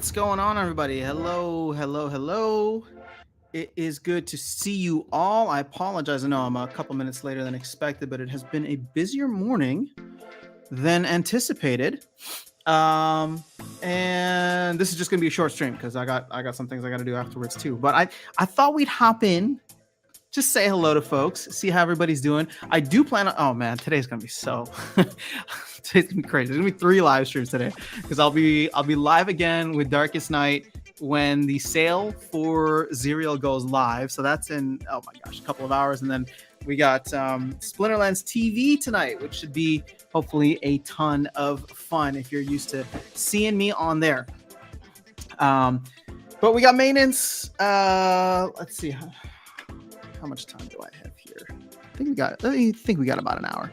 What's going on, everybody? Hello, hello, hello. It is good to see you all. I apologize. I know I'm a couple minutes later than expected, but it has been a busier morning than anticipated. Um, and this is just gonna be a short stream because I got some things I got to do afterwards too. But I thought we'd hop in, just say hello to folks, see how everybody's doing. I do plan on. Oh man, today's gonna be so. Today's gonna be crazy. There's gonna be 3 live streams today because I'll be live again with Darkest Night when the sale for Zerial goes live. So that's in, oh my gosh, a couple of hours, and then we got Splinterlands TV tonight, which should be hopefully a ton of fun if you're used to seeing me on there. But we got maintenance. Let's see how much time do I have here? I think we got about an hour.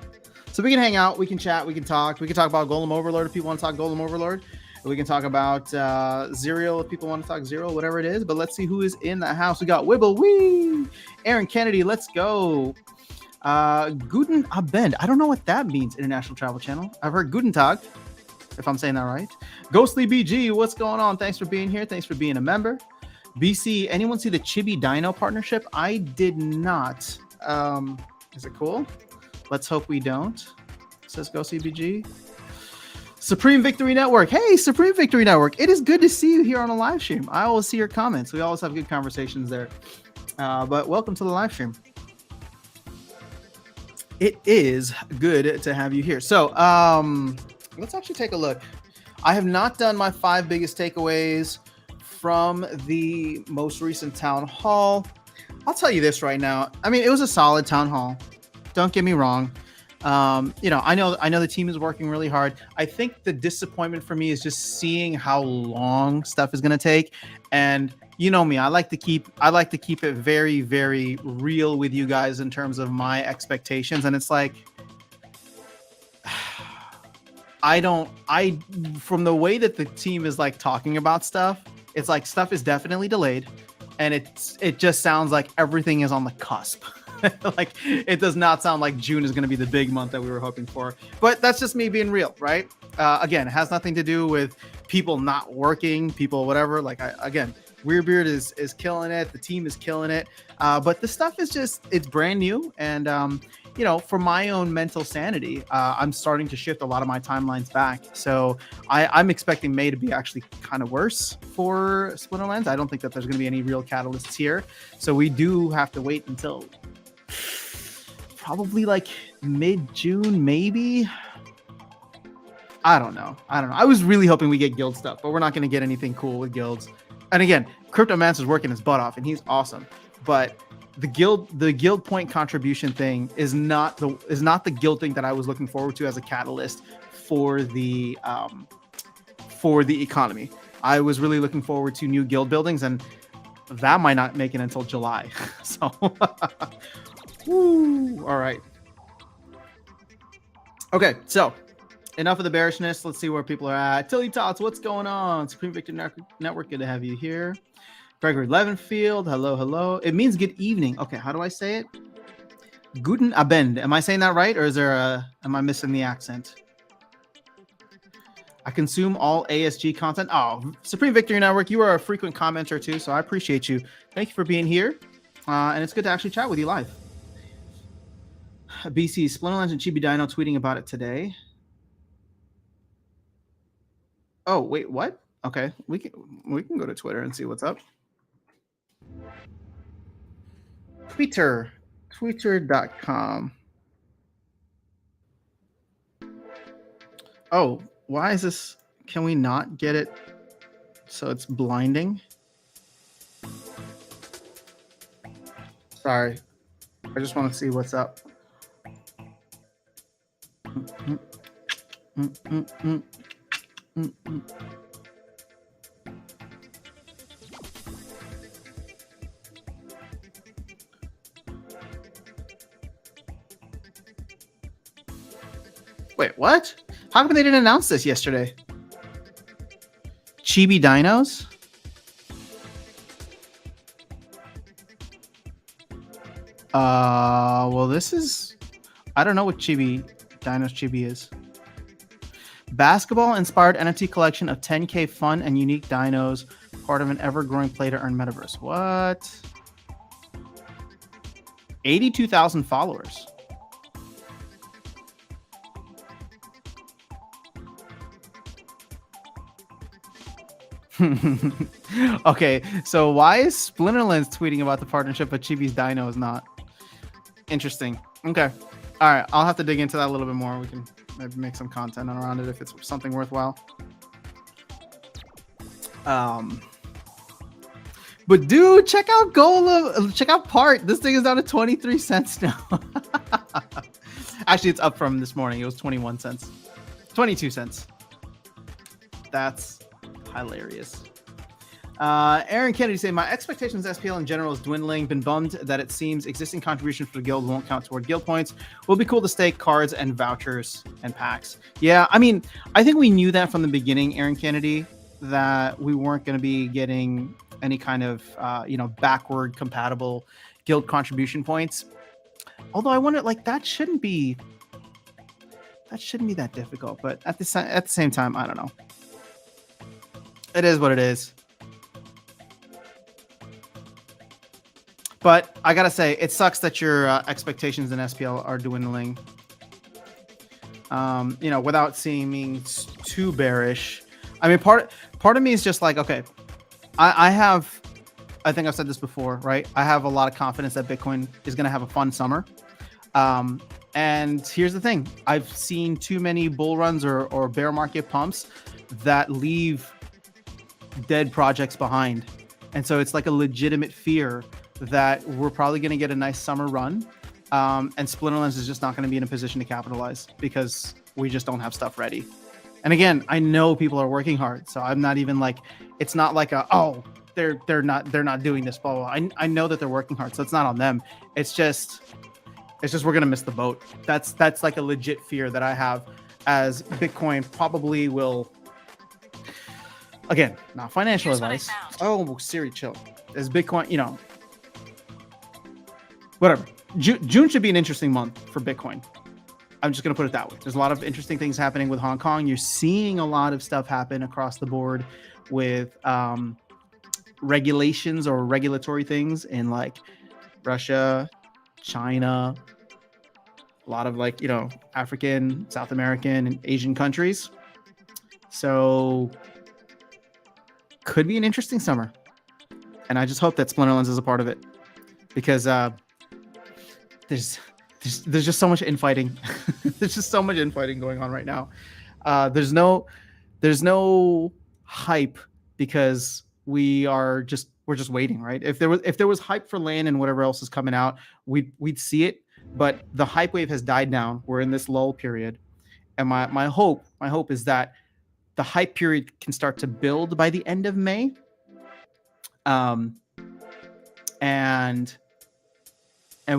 So we can hang out, we can chat, we can talk. We can talk about Golem Overlord if people want to talk Golem Overlord. We can talk about Zerial if people want to talk Zerial, whatever it is. But let's see who is in the house. We got Wibble, wee! Aaron Kennedy, let's go. Guten Abend. I don't know what that means, International Travel Channel. I've heard Guten Tag, if I'm saying that right. Ghostly BG, what's going on? Thanks for being here. Thanks for being a member. BC, anyone see the Chibi Dino partnership? I did not. Is it cool? Let's hope we don't. Says Go CBG. Supreme Victory Network. Hey, Supreme Victory Network. It is good to see you here on a live stream. I always see your comments. We always have good conversations there. But welcome to the live stream. It is good to have you here. So let's actually take a look. I have not done my 5 biggest takeaways from the most recent town hall. I'll tell you this right now. I mean, it was a solid town hall. Don't get me wrong. I know the team is working really hard. I think the disappointment for me is just seeing how long stuff is going to take. And you know me, I like to keep it very, very real with you guys in terms of my expectations. And it's like, from the way that the team is like talking about stuff, it's like stuff is definitely delayed, and it just sounds like everything is on the cusp. Like it does not sound like June is going to be the big month that we were hoping for. But that's just me being real, right? Again, it has nothing to do with people not working, people whatever. Like Weirdbeard is killing it. The team is killing it. But the stuff is just, it's brand new. And for my own mental sanity, I'm starting to shift a lot of my timelines back. So I'm expecting May to be actually kind of worse for Splinterlands. I don't think that there's going to be any real catalysts here. So we do have to wait until probably like mid-June, maybe. I don't know. I was really hoping we get guild stuff, but we're not going to get anything cool with guilds. And again, Cryptomancer's working his butt off, and he's awesome. But the guild point contribution thing is not the guild thing that I was looking forward to as a catalyst for the economy. I was really looking forward to new guild buildings, and that might not make it until July. So, woo, all right. Okay, so enough of the bearishness. Let's see where people are at. Tilly Tots, what's going on? Supreme Victor Network, good to have you here. Gregory Levenfield, hello, hello. It means good evening. Okay, how do I say it? Guten Abend. Am I saying that right, or am I missing the accent? I consume all ASG content. Oh, Supreme Victory Network, you are a frequent commenter too, so I appreciate you. Thank you for being here, and it's good to actually chat with you live. BC, Splinterlands and Chibi Dino tweeting about it today. Oh, wait, what? Okay, we can go to Twitter and see what's up. Twitter.com. Oh, why is this? Can we not get it so it's blinding? Sorry. I just want to see what's up. Wait, what? How come they didn't announce this yesterday? Chibi Dinos? Well, this is... I don't know what Chibi Dinos Chibi is. basketball-inspired NFT collection of 10K fun and unique dinos, part of an ever-growing play-to-earn metaverse. What? 82,000 followers. Okay, so why is Splinterlands tweeting about the partnership, but Chibi's Dino is not? Interesting. Okay. All right, I'll have to dig into that a little bit more. We can maybe make some content around it if it's something worthwhile. But dude, check out Golem. Check out Part. This thing is down to 23 cents now. Actually, it's up from this morning. It was 21 cents. 22 cents. That's hilarious. Aaron Kennedy saying, my expectations SPL in general is dwindling. Been bummed that it seems existing contributions for the guild won't count toward guild points. Will be cool to stake cards and vouchers and packs. Yeah, I mean, I think we knew that from the beginning, Aaron Kennedy, that we weren't going to be getting any kind of backward compatible guild contribution points. Although I wonder, like, that shouldn't be that difficult. But at the same time, I don't know. It is what it is. But I gotta say, it sucks that your expectations in SPL are dwindling. Without seeming too bearish. I mean, part of me is just like, okay, I think I've said this before, right? I have a lot of confidence that Bitcoin is going to have a fun summer. And here's the thing. I've seen too many bull runs or bear market pumps that leave dead projects behind. And so it's like a legitimate fear that we're probably going to get a nice summer run. And Splinterlands is just not going to be in a position to capitalize because we just don't have stuff ready. And again, I know people are working hard, so I'm not even like, it's not like they're not doing this, blah, blah, blah. I know that they're working hard, so it's not on them. It's just we're gonna miss the boat. That's like a legit fear that I have, as Bitcoin probably will. Again, not financial advice. Oh, Siri, chill. As Bitcoin, whatever. June should be an interesting month for Bitcoin. I'm just going to put it that way. There's a lot of interesting things happening with Hong Kong. You're seeing a lot of stuff happen across the board with regulations or regulatory things in like Russia, China, a lot of African, South American, and Asian countries. So could be an interesting summer. And I just hope that Splinterlands is a part of it, because there's just so much infighting. There's just so much infighting going on right now. There's no hype because we're just waiting, right? If there was hype for LAN and whatever else is coming out, we'd see it. But the hype wave has died down. We're in this lull period, and my hope is that the hype period can start to build by the end of May. And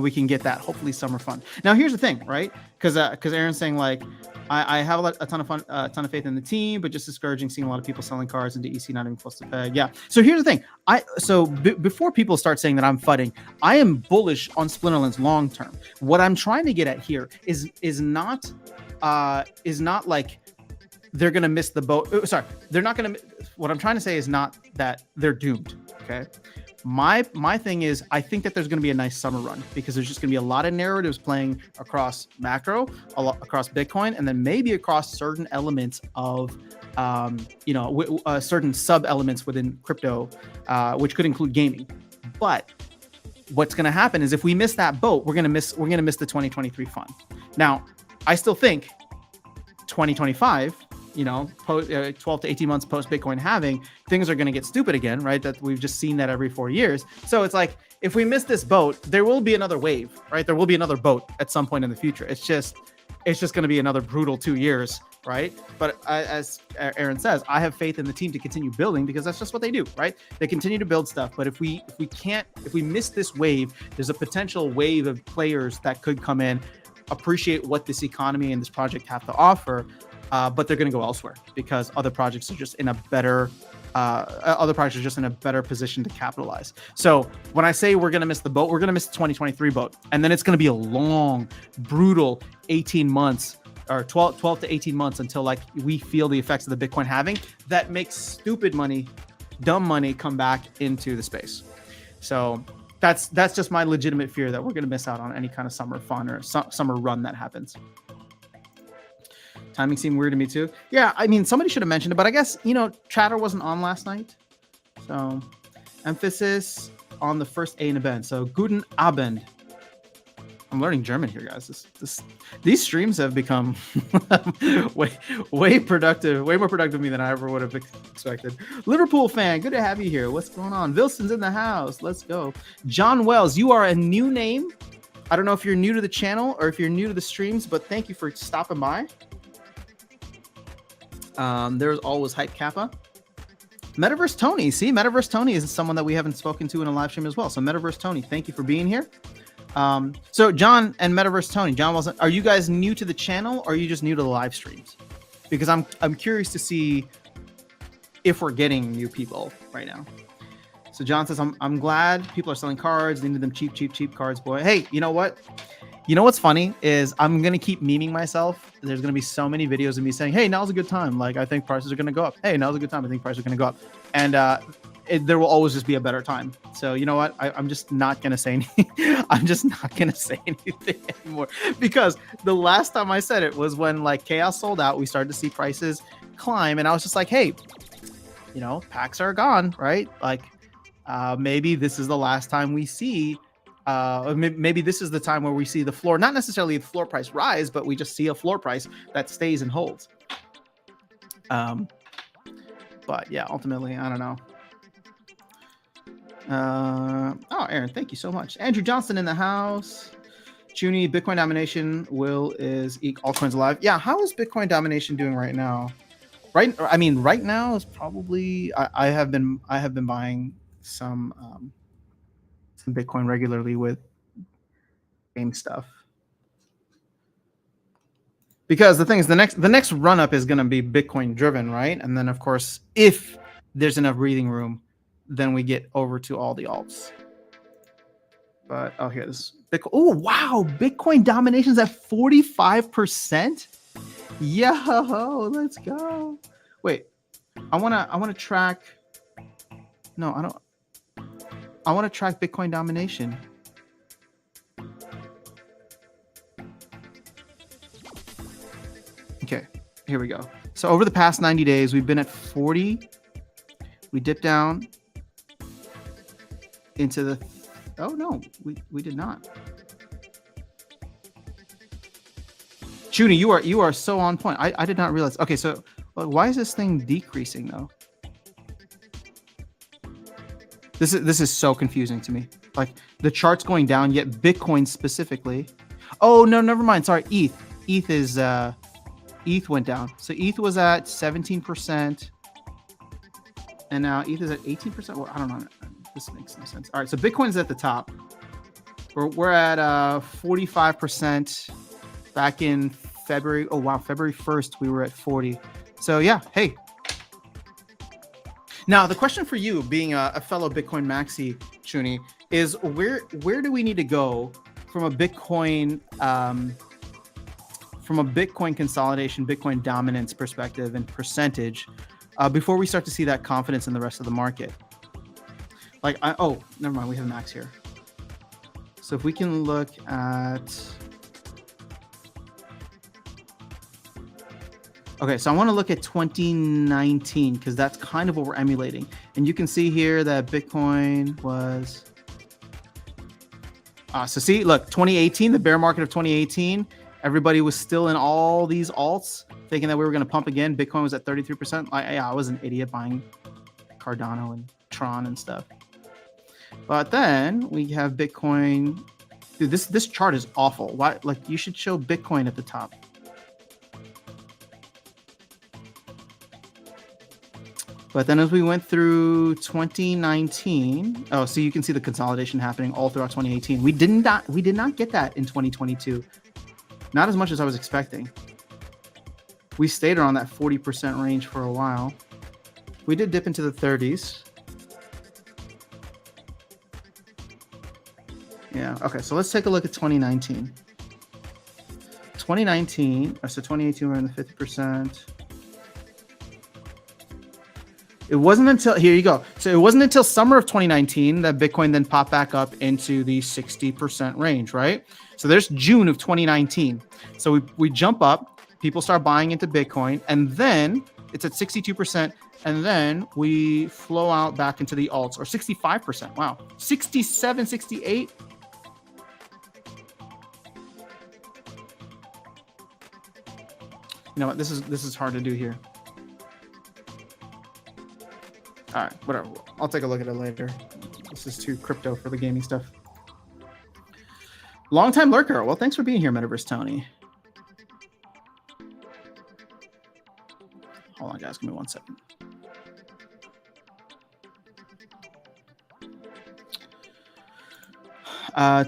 we can get that hopefully summer fun. Now here's the thing, right? Because Aaron's saying like, I have a ton of faith in the team, but just discouraging seeing a lot of people selling cars into EC not even close to peg. Yeah. So here's the thing. Before people start saying that I'm fudding, I am bullish on Splinterlands long term. What I'm trying to get at here is not like they're gonna miss the boat. Sorry, they're not gonna. What I'm trying to say is not that they're doomed. Okay. My thing is, I think that there's going to be a nice summer run because there's just going to be a lot of narratives playing across macro, across Bitcoin, and then maybe across certain elements of, certain sub elements within crypto, which could include gaming. But what's going to happen is if we miss that boat, we're going to miss the 2023 fun. Now, I still think 2025. 12 to 18 months post Bitcoin halving, things are going to get stupid again, right? That we've just seen that every 4 years. So it's like, if we miss this boat, there will be another wave, right? There will be another boat at some point in the future. It's just going to be another brutal 2 years, right? But as Aaron says, I have faith in the team to continue building because that's just what they do, right? They continue to build stuff. But if we miss this wave, there's a potential wave of players that could come in, appreciate what this economy and this project have to offer. But they're going to go elsewhere because other projects are just in a better position to capitalize. So when I say we're going to miss the boat, we're going to miss the 2023 boat, and then it's going to be a long, brutal 18 months or 12 to 18 months until like we feel the effects of the Bitcoin halving that makes stupid money, dumb money come back into the space. So that's just my legitimate fear that we're going to miss out on any kind of summer fun or summer run that happens. Timing seemed weird to me too. Yeah, I mean, somebody should have mentioned it, but I guess, Chatter wasn't on last night. So emphasis on the first A in the band. So guten Abend. I'm learning German here, guys. These streams have become way productive, way more productive to me than I ever would have expected. Liverpool fan, good to have you here. What's going on? Wilson's in the house. Let's go. John Wells, you are a new name. I don't know if you're new to the channel or if you're new to the streams, but thank you for stopping by. There's always Hype Kappa. Metaverse Tony. See, Metaverse Tony is someone that we haven't spoken to in a live stream as well. So Metaverse Tony, thank you for being here. So John and Metaverse Tony, John wasn't. Are you guys new to the channel or are you just new to the live streams? Because I'm curious to see if we're getting new people right now. So John says, I'm glad people are selling cards. They need them cheap cards, boy. Hey, you know what? You know what's funny is I'm going to keep memeing myself. There's going to be so many videos of me saying, hey, now's a good time. Like, I think prices are going to go up. Hey, now's a good time. I think prices are going to go up. And there will always just be a better time. So you know what? I'm just not going to say anything. I'm just not going to say anything anymore. Because the last time I said it was when like Chaos sold out. We started to see prices climb. And I was just like, hey, packs are gone, right? Like maybe this is the last time we see maybe this is the time where we see the floor, not necessarily the floor price rise, but we just see a floor price that stays and holds. But yeah, ultimately, I don't know. Oh, Aaron, thank you so much. Andrew Johnson in the house. Junie, Bitcoin domination is altcoins alive. Yeah, how is Bitcoin domination doing right now? Right now is probably I have been buying some Bitcoin regularly with game stuff, because the thing is the next run up is going to be Bitcoin driven, right? And then of course, if there's enough breathing room, then we get over to all the alts. But here's Bitcoin. Oh wow, Bitcoin domination's at 45%. Yo, let's go. Wait, I want to track. No, I don't. I want to track Bitcoin domination. Okay, here we go. So over the past 90 days, we've been at 40. We dipped down into the... Oh, no, we did not. Junie, you are so on point. I did not realize. Okay, so why is this thing decreasing, though? This is so confusing to me. Like the chart's going down, yet Bitcoin specifically. Oh no, never mind. Sorry, ETH. ETH went down. So ETH was at 17%, and now ETH is at 18%. Well, I don't know. This makes no sense. All right, so Bitcoin's at the top. We're at 45% back in February. Oh wow, February 1st we were at 40. So yeah, hey. Now, the question for you, being a fellow Bitcoin maxi, Junie, is where do we need to go from a Bitcoin consolidation, Bitcoin dominance perspective and percentage before we start to see that confidence in the rest of the market? Like, never mind, we have Max here. So if we can look at... Okay, so I want to look at 2019 because that's kind of what we're emulating. And you can see here that Bitcoin was... so see, look, 2018, the bear market of 2018, everybody was still in all these alts thinking that we were going to pump again. Bitcoin was at 33%. I was an idiot buying Cardano and Tron and stuff. But then we have Bitcoin. Dude, this chart is awful. Why? Like, you should show Bitcoin at the top. But then as we went through 2019, so you can see the consolidation happening all throughout 2018. We did not get that in 2022. Not as much as I was expecting. We stayed around that 40% range for a while. We did dip into the 30s. Yeah, okay, so let's take a look at 2019. 2019, so 2018, we're in the 50%. It wasn't until, here you go. So it wasn't until summer of 2019 that Bitcoin then popped back up into the 60% range, right? So there's June of 2019. So we jump up, people start buying into Bitcoin, and then it's at 62%. And then we flow out back into the alts, or 65%. Wow. 67, 68. You know what? This is hard to do here. All right, whatever. I'll take a look at it later. This is too crypto for the gaming stuff. Long-time lurker. Well, thanks for being here, Metaverse Tony. Hold on, guys. Give me 1 second.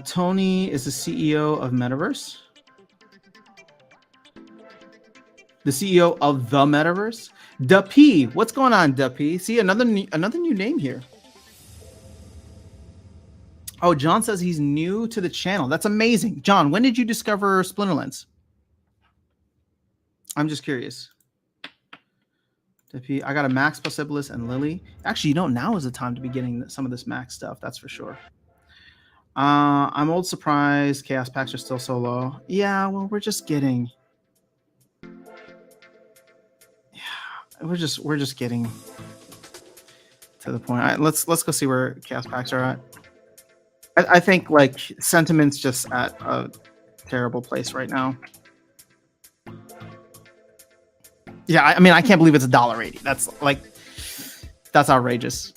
Tony is the CEO of Metaverse. The CEO of the Metaverse. Duppy, what's going on, Duppy? See, another new name here. Oh, John says he's new to the channel. That's amazing. John, when did you discover Splinterlands? I'm just curious. Duppy, I got a Max plus Iblis and Lily. Actually, you know, now is the time to be getting some of this Max stuff. That's for sure. I'm old surprised chaos packs are still so low. Yeah, well, we're just getting to the point. All right, let's go see where chaos packs are at. I think like sentiment's just at a terrible place right now. Yeah, I mean, I can't believe it's $1.80. That's outrageous.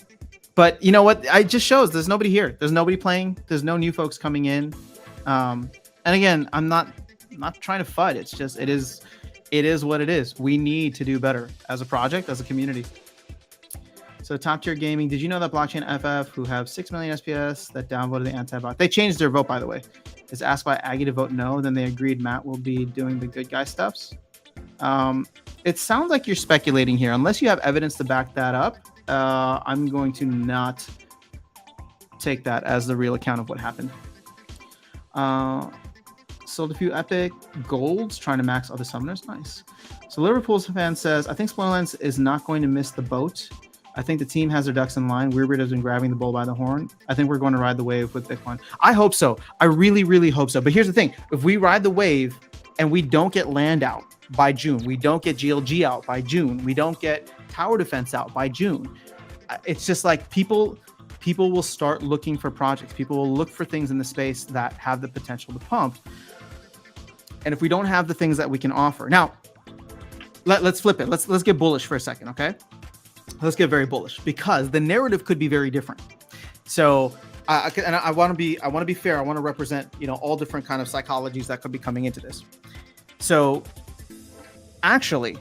But you know what? It just shows there's nobody here. There's nobody playing. There's no new folks coming in. And again, I'm not trying to FUD. It's just it is what it is. We need to do better as a project, as a community. So top tier gaming. Did you know that Blockchain FF, who have 6 million SPS, that downvoted the anti-bot? They changed their vote, by the way. Is asked by Aggie to vote no. Then they agreed Matt will be doing the good guy stuffs. It sounds like you're speculating here. Unless you have evidence to back that up, I'm going to not take that as the real account of what happened. Sold a few epic golds, trying to max other summoners. Nice. So Liverpool's fan says, I think Splinterlands is not going to miss the boat. I think the team has their ducks in line. Weird has been grabbing the bull by the horn. I think we're going to ride the wave with Bitcoin. I hope so. I really, really hope so. But here's the thing. If we ride the wave and we don't get land out by June, we don't get GLG out by June, we don't get tower defense out by June, it's just like people will start looking for projects. People will look for things in the space that have the potential to pump. And if we don't have the things that we can offer, now let's flip it. Let's get bullish for a second, okay? Let's get very bullish, because the narrative could be very different. So, and I want to be fair. I want to represent, you know, all different kind of psychologies that could be coming into this. So, actually,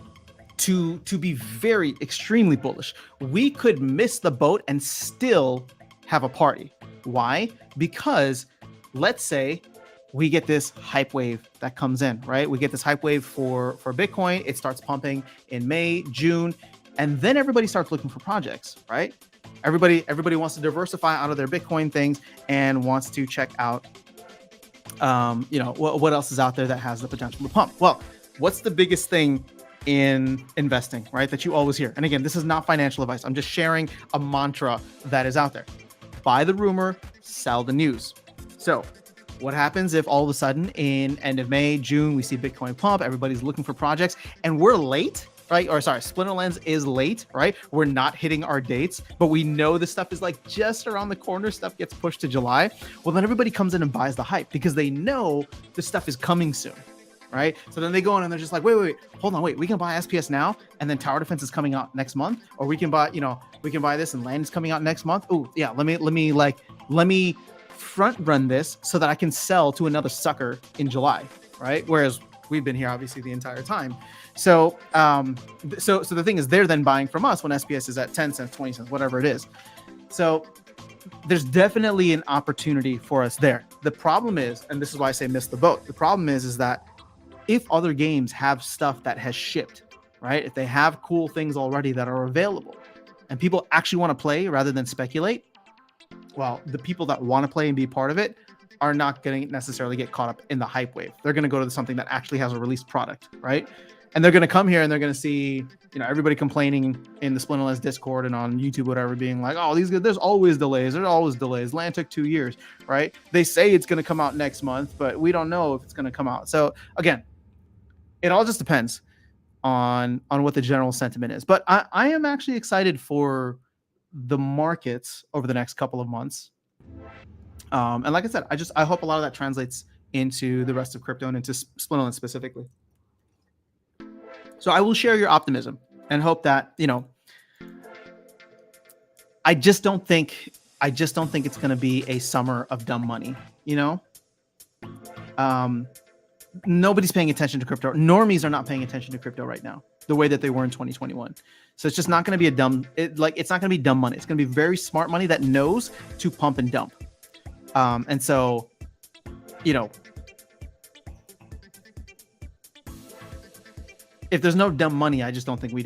to be very extremely bullish, we could miss the boat and still have a party. Why? Because let's say we get this hype wave that comes in, right? We get this hype wave for Bitcoin. It starts pumping in May, June, and then everybody starts looking for projects, right? Everybody wants to diversify out of their Bitcoin things and wants to check out, you know, what else is out there that has the potential to pump. Well, what's the biggest thing in investing, right? That you always hear. And again, this is not financial advice. I'm just sharing a mantra that is out there. Buy the rumor, sell the news. So what happens if all of a sudden in end of May, June, we see Bitcoin pump, everybody's looking for projects and we're late, right? Or sorry, Splinterlands is late, right? We're not hitting our dates, but we know this stuff is like just around the corner. Stuff gets pushed to July. Well, then everybody comes in and buys the hype because they know this stuff is coming soon, right? So then they go in and they're just like, wait, hold on, we can buy SPS now, and then tower defense is coming out next month, or we can buy, you know, we can buy this and land is coming out next month. Oh yeah, let me front run this so that I can sell to another sucker in July, right? Whereas we've been here obviously the entire time. So, so the thing is, they're then buying from us when SPS is at 10 cents, 20 cents, whatever it is. So there's definitely an opportunity for us there. The problem is, and this is why I say miss the boat. The problem is that if other games have stuff that has shipped, right? If they have cool things already that are available and people actually want to play rather than speculate, well, the people that want to play and be part of it are not going to necessarily get caught up in the hype wave. They're going to go to something that actually has a released product, right? And they're going to come here and they're going to see, everybody complaining in the Splinterlands Discord and on YouTube, whatever, being like, oh, there's always delays. There's always delays. Land took 2 years, right? They say it's going to come out next month, but we don't know if it's going to come out. So again, it all just depends on what the general sentiment is. But I am actually excited for the markets over the next couple of months. And like I said, I hope a lot of that translates into the rest of crypto and into Splinterlands specifically. So I will share your optimism and hope that, I just don't think it's going to be a summer of dumb money, Nobody's paying attention to crypto. Normies are not paying attention to crypto right now the way that they were in 2021. So it's just not going to be it's not going to be dumb money. It's going to be very smart money that knows to pump and dump. And so, if there's no dumb money, I just don't think we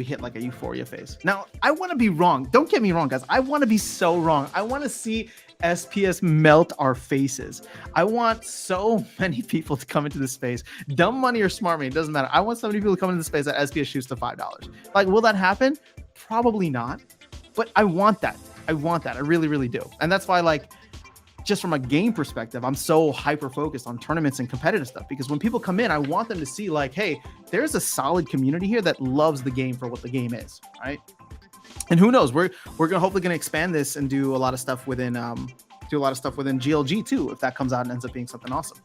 hit like a euphoria phase. Now, I want to be wrong. Don't get me wrong, guys. I want to be so wrong. I want to see SPS melt our faces. I want so many people to come into this space. Dumb money or smart money, it doesn't matter. I want so many people to come into the space that SPS shoots to $5. Like, will that happen? Probably not. But I want that. I really, really do. And that's why, just from a game perspective, I'm so hyper focused on tournaments and competitive stuff, because when people come in, I want them to see hey, there's a solid community here that loves the game for what the game is, right? And who knows, we're hopefully gonna expand this and do a lot of stuff within GLG too, if that comes out and ends up being something awesome.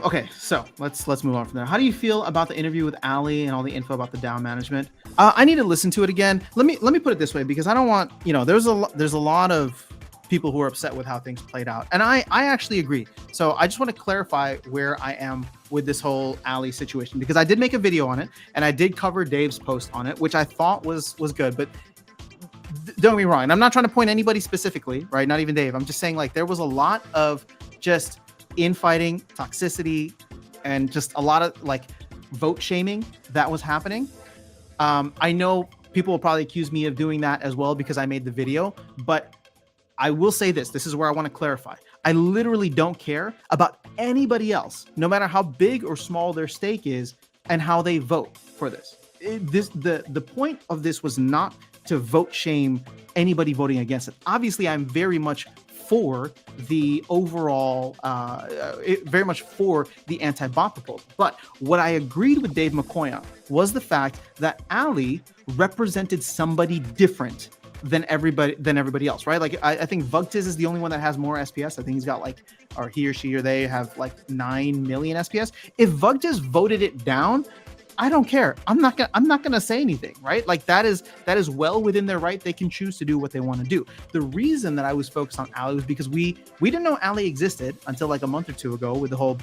Okay, so let's move on from there. How do you feel about the interview with Ali and all the info about the DAO management? I need to listen to it again. Let me put it this way, because I don't want, there's a lot of people who are upset with how things played out, and I actually agree. So I just want to clarify where I am with this whole Ali situation, because I did make a video on it and I did cover Dave's post on it, which I thought was good, but don't get me wrong. And I'm not trying to point anybody specifically, right? Not even Dave. I'm just saying there was a lot of just infighting, toxicity, and just a lot of vote shaming that was happening. I know people will probably accuse me of doing that as well because I made the video, but I will say this is where I want to clarify. I literally don't care about anybody else, no matter how big or small their stake is and how they vote for this. The point of this was not to vote shame anybody voting against it. Obviously, I'm very much for the overall, very much for the anti-bot proposal. But what I agreed with Dave McCoy on was the fact that Ali represented somebody different than everybody else, right? I think Vugtiz is the only one that has more SPS. I think he's got or he or she or they have 9 million SPS. If Vugtiz voted it down, I don't care. I'm not gonna say anything, right? That is well within their right. They can choose to do what they want to do. The reason that I was focused on Ali was because we didn't know Ali existed until a month or two ago with the whole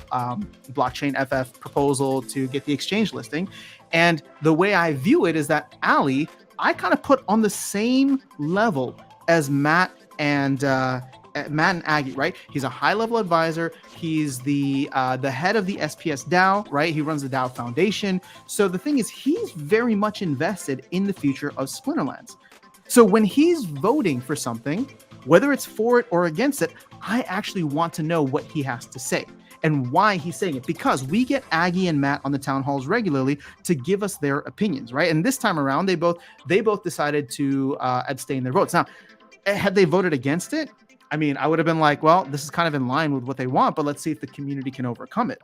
blockchain FF proposal to get the exchange listing. And the way I view it is that Ali, I kind of put on the same level as Matt and Aggie, right? He's a high-level advisor. He's the head of the SPS DAO, right? He runs the DAO Foundation. So the thing is, he's very much invested in the future of Splinterlands. So when he's voting for something, whether it's for it or against it, I actually want to know what he has to say and why he's saying it, because we get Aggie and Matt on the town halls regularly to give us their opinions, right? And this time around, they both decided to abstain their votes. Now, had they voted against it, I mean, I would have been well, this is kind of in line with what they want, but let's see if the community can overcome it.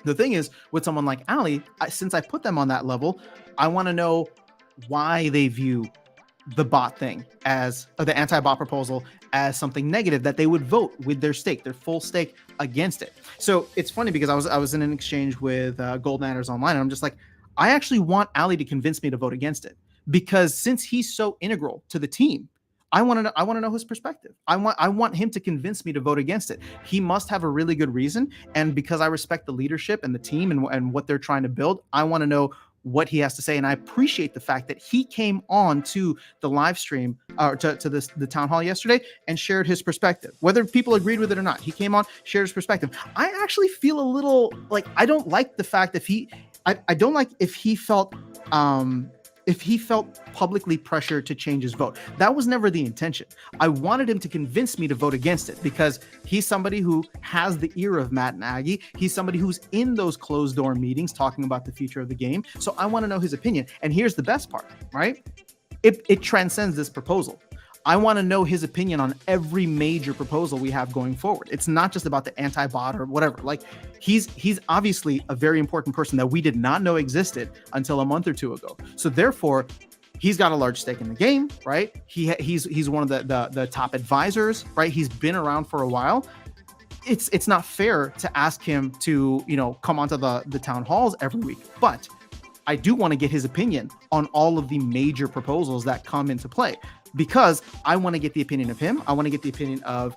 The thing is, with someone like Ali, since I put them on that level, I want to know why they view the bot thing or the anti-bot proposal as something negative, that they would vote with their full stake against it. So it's funny because I was in an exchange with Gold Matters Online, and I'm just I actually want Ali to convince me to vote against it, because since he's so integral to the team, I want to know his perspective. I want him to convince me to vote against it. He must have a really good reason, and because I respect the leadership and the team and what they're trying to build, I want to know what he has to say. And I appreciate the fact that he came on to the live stream or to the town hall yesterday and shared his perspective, whether people agreed with it or not. He came on, shared his perspective. I actually feel a little I don't like the fact that I don't like if he felt if he felt publicly pressured to change his vote. That was never the intention. I wanted him to convince me to vote against it because he's somebody who has the ear of Matt Nagy. He's somebody who's in those closed door meetings talking about the future of the game. So I want to know his opinion. And here's the best part, right? It transcends this proposal. I want to know his opinion on every major proposal we have going forward. It's not just about the anti-bot or whatever. Like he's obviously a very important person that we did not know existed until a month or two ago. So therefore, he's got a large stake in the game, right? He's one of the top advisors, right? He's been around for a while. It's not fair to ask him to, come onto the town halls every week, but I do want to get his opinion on all of the major proposals that come into play, because I want to get the opinion of him. I want to get the opinion of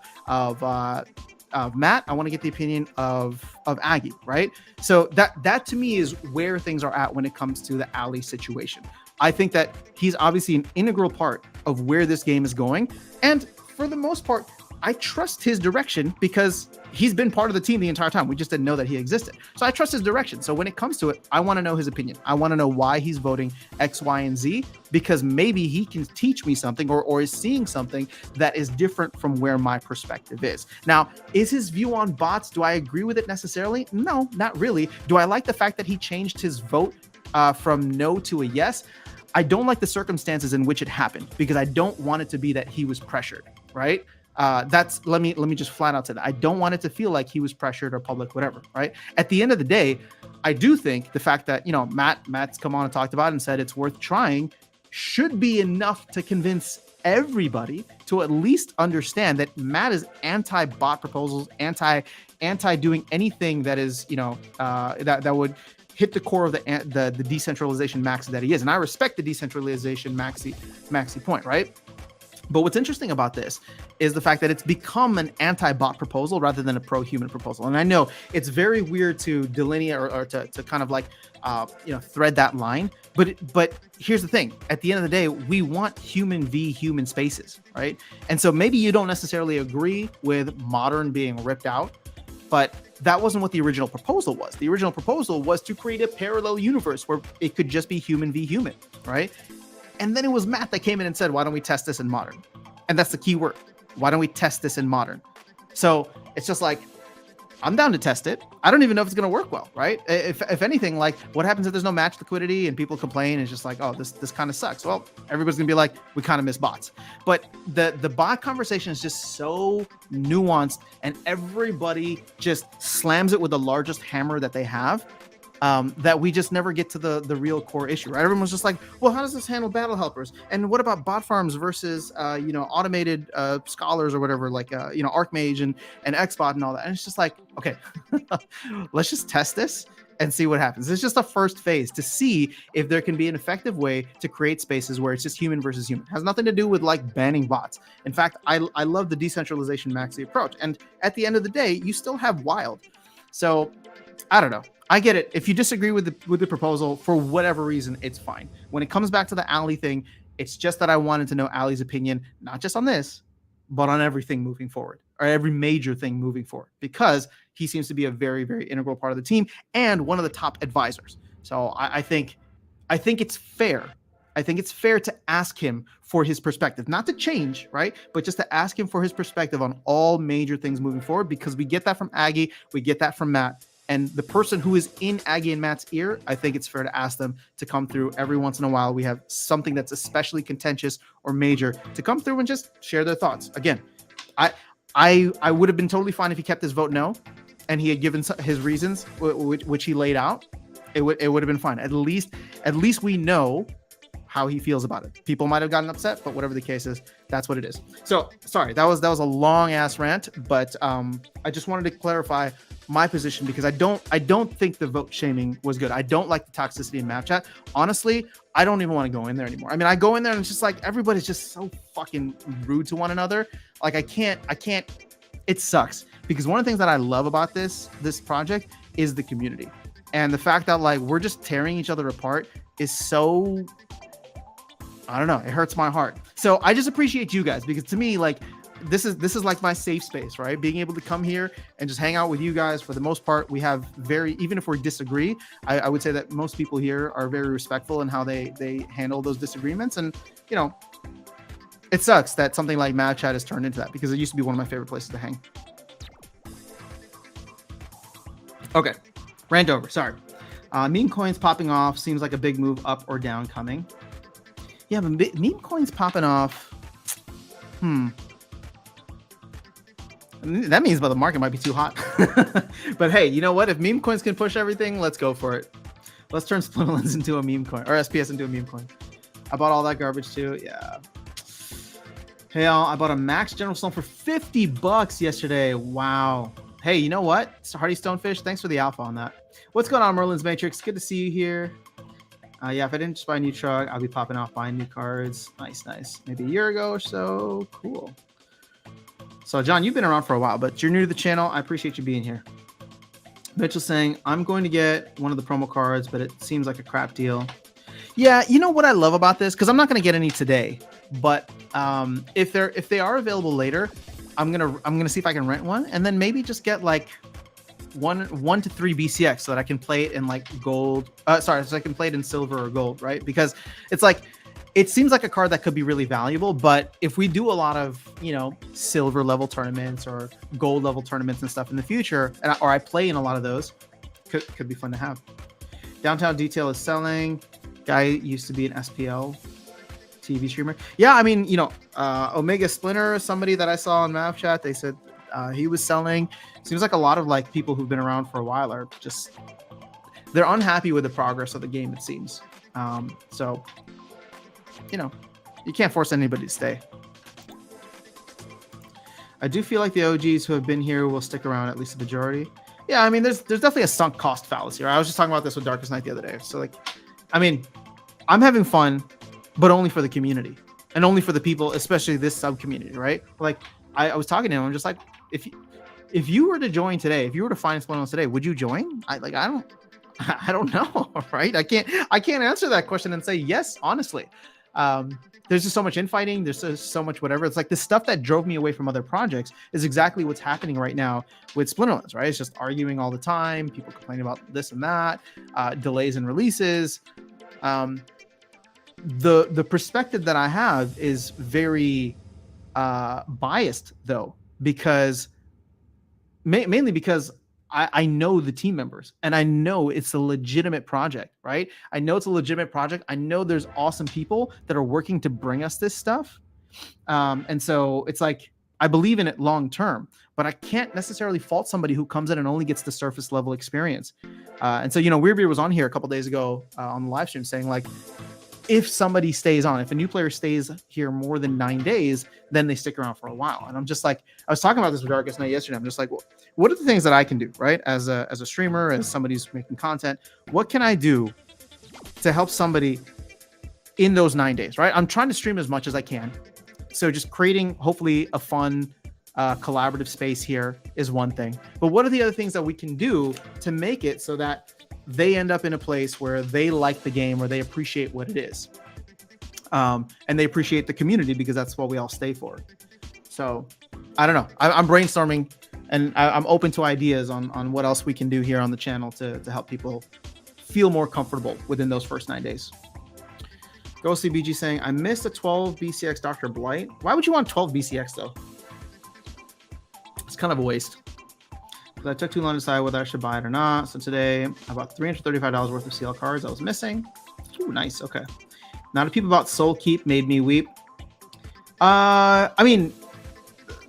Matt. I want to get the opinion of Aggie, right? So that to me is where things are at when it comes to the Ali situation. I think that he's obviously an integral part of where this game is going. And for the most part, I trust his direction because he's been part of the team the entire time. We just didn't know that he existed. So I trust his direction. So when it comes to it, I want to know his opinion. I want to know why he's voting X, Y, and Z, because maybe he can teach me something or is seeing something that is different from where my perspective is. Now, is his view on bots, do I agree with it necessarily? No, not really. Do I like the fact that he changed his vote from no to a yes? I don't like the circumstances in which it happened because I don't want it to be that he was pressured, right? Let me just flat out say that I don't want it to feel like he was pressured or public, whatever, right? At the end of the day, I do think the fact that, Matt's come on and talked about it and said it's worth trying should be enough to convince everybody to at least understand that Matt is anti-bot proposals, anti doing anything that is, that would hit the core of the decentralization maxi that he is. And I respect the decentralization maxi point, right? But what's interesting about this is the fact that it's become an anti-bot proposal rather than a pro-human proposal. And I know it's very weird to delineate or to kind of like, thread that line. But here's the thing. At the end of the day, we want human v human spaces, right? And so maybe you don't necessarily agree with modern being ripped out, but that wasn't what the original proposal was. The original proposal was to create a parallel universe where it could just be human v human, right? And then it was Matt that came in and said, why don't we test this in modern? And that's the key word. Why don't we test this in modern? So it's just like, I'm down to test it. I don't even know if it's going to work well, right? If anything, like what happens if there's no match liquidity and people complain and it's just like, oh, this kind of sucks. Well, everybody's going to be like, we kind of miss bots. But the bot conversation is just so nuanced and everybody just slams it with the largest hammer that they have. That we just never get to the real core issue, right? Everyone's just like, well, how does this handle battle helpers? And what about bot farms versus, automated scholars or whatever, like, Archmage and Xbot and all that. And it's just like, okay, let's just test this and see what happens. It's just a first phase to see if there can be an effective way to create spaces where it's just human versus human. It has nothing to do with like banning bots. In fact, I love the decentralization maxi approach. And at the end of the day, you still have wild. So I don't know. I get it. If you disagree with the proposal for whatever reason, it's fine. When it comes back to the Ali thing, it's just that I wanted to know Ali's opinion, not just on this, but on everything moving forward, or every major thing moving forward, because he seems to be a very, very integral part of the team and one of the top advisors. So I think it's fair. I think it's fair to ask him for his perspective, not to change, right? But just to ask him for his perspective on all major things moving forward, because we get that from Aggie, we get that from Matt. And the person who is in Aggie and Matt's ear, I think it's fair to ask them to come through every once in a while. We have something that's especially contentious or major to come through and just share their thoughts. Again, I would have been totally fine if he kept his vote no, and he had given his reasons, which he laid out. It would have been fine. At least we know how he feels about it. People might have gotten upset, but whatever the case is, that's what it is. So sorry, that was a long ass rant, but I just wanted to clarify my position because I don't think the vote shaming was good. I don't like the toxicity in map chat. Honestly, I don't even want to go in there anymore. I mean, I go in there and it's just like everybody's just so fucking rude to one another. Like I can't. It sucks because one of the things that I love about this project is the community, and the fact that like we're just tearing each other apart is so. I don't know. It hurts my heart. So I just appreciate you guys, because to me, like, this is like my safe space, right? Being able to come here and just hang out with you guys. For the most part, we have even if we disagree, I would say that most people here are very respectful in how they handle those disagreements. And you know, it sucks that something like Mav Chat has turned into that, because it used to be one of my favorite places to hang. Okay, rant over. Sorry. Meme coins popping off seems like a big move up or down coming. Yeah, but meme coins popping off. That means the market might be too hot. But hey, you know what? If meme coins can push everything, let's go for it. Let's turn Splinterlands into a meme coin, or SPS into a meme coin. I bought all that garbage too. Yeah. Hey, I bought a Max General Stone for $50 yesterday. Wow. Hey, you know what? Hardy Stonefish, thanks for the alpha on that. What's going on, Merlin's Matrix? Good to see you here. Yeah, if I didn't just buy a new truck, I'll be popping off buying new cards. Nice. Maybe a year ago or so. Cool. So, John, you've been around for a while, but you're new to the channel. I appreciate you being here. Mitchell saying, I'm going to get one of the promo cards, but it seems like a crap deal. Yeah, you know what I love about this? Because I'm not going to get any today, but if they are available later, I'm gonna see if I can rent one, and then maybe just get like one to 3 BCX so that I can play it in like gold. So I can play it in silver or gold, right? Because it's like, it seems like a card that could be really valuable, but if we do a lot of, you know, silver level tournaments or gold level tournaments and stuff in the future, or I play in a lot of those, could be fun to have. Downtown Detail is selling. Guy used to be an SPL TV streamer. Yeah, I mean, you know, Omega Splinter, somebody that I saw on Mav Chat, they said he was selling. Seems like a lot of like people who've been around for a while are just, they're unhappy with the progress of the game, it seems. So, you know, you can't force anybody to stay. I do feel like the OGs who have been here will stick around, at least the majority. Yeah, I mean, there's definitely a sunk cost fallacy. Right? I was just talking about this with Darkest Night the other day. So like, I mean, I'm having fun, but only for the community and only for the people, especially this sub community, right? Like, I was talking to him. I'm just like, if you were to join today, if you were to find Splinterlands today, would you join? I don't know, right? I can't answer that question and say yes, honestly. There's just so much infighting. There's just so much whatever. It's like the stuff that drove me away from other projects is exactly what's happening right now with Splinterlands, right? It's just arguing all the time. People complaining about this and that, delays in releases. The perspective that I have is very biased, though, because mainly because I know the team members and I know it's a legitimate project, right? I know it's a legitimate project. I know there's awesome people that are working to bring us this stuff. And so it's like, I believe in it long term, but I can't necessarily fault somebody who comes in and only gets the surface level experience. And so, you know, Weirdbeard was on here a couple days ago on the live stream saying like, if somebody stays on, if a new player stays here more than 9 days, then they stick around for a while. And I'm just like, I was talking about this with Darkest Night yesterday. I'm just like, well, what are the things that I can do, right? As a streamer, as somebody who's making content, what can I do to help somebody in those 9 days, right? I'm trying to stream as much as I can. So just creating, hopefully, a fun, collaborative space here is one thing. But what are the other things that we can do to make it so that they end up in a place where they like the game, where they appreciate what it is, and they appreciate the community, because that's what we all stay for. So I don't know. I'm brainstorming, and I'm open to ideas on what else we can do here on the channel to help people feel more comfortable within those first 9 days. Ghostly BG saying, I missed a 12 BCX Dr. Blight. Why would you want 12 BCX though? It's kind of a waste. I took too long to decide whether I should buy it or not. So today I bought $335 worth of CL cards I was missing. Ooh, nice. Okay. Now the people about Soul Keep made me weep. I mean,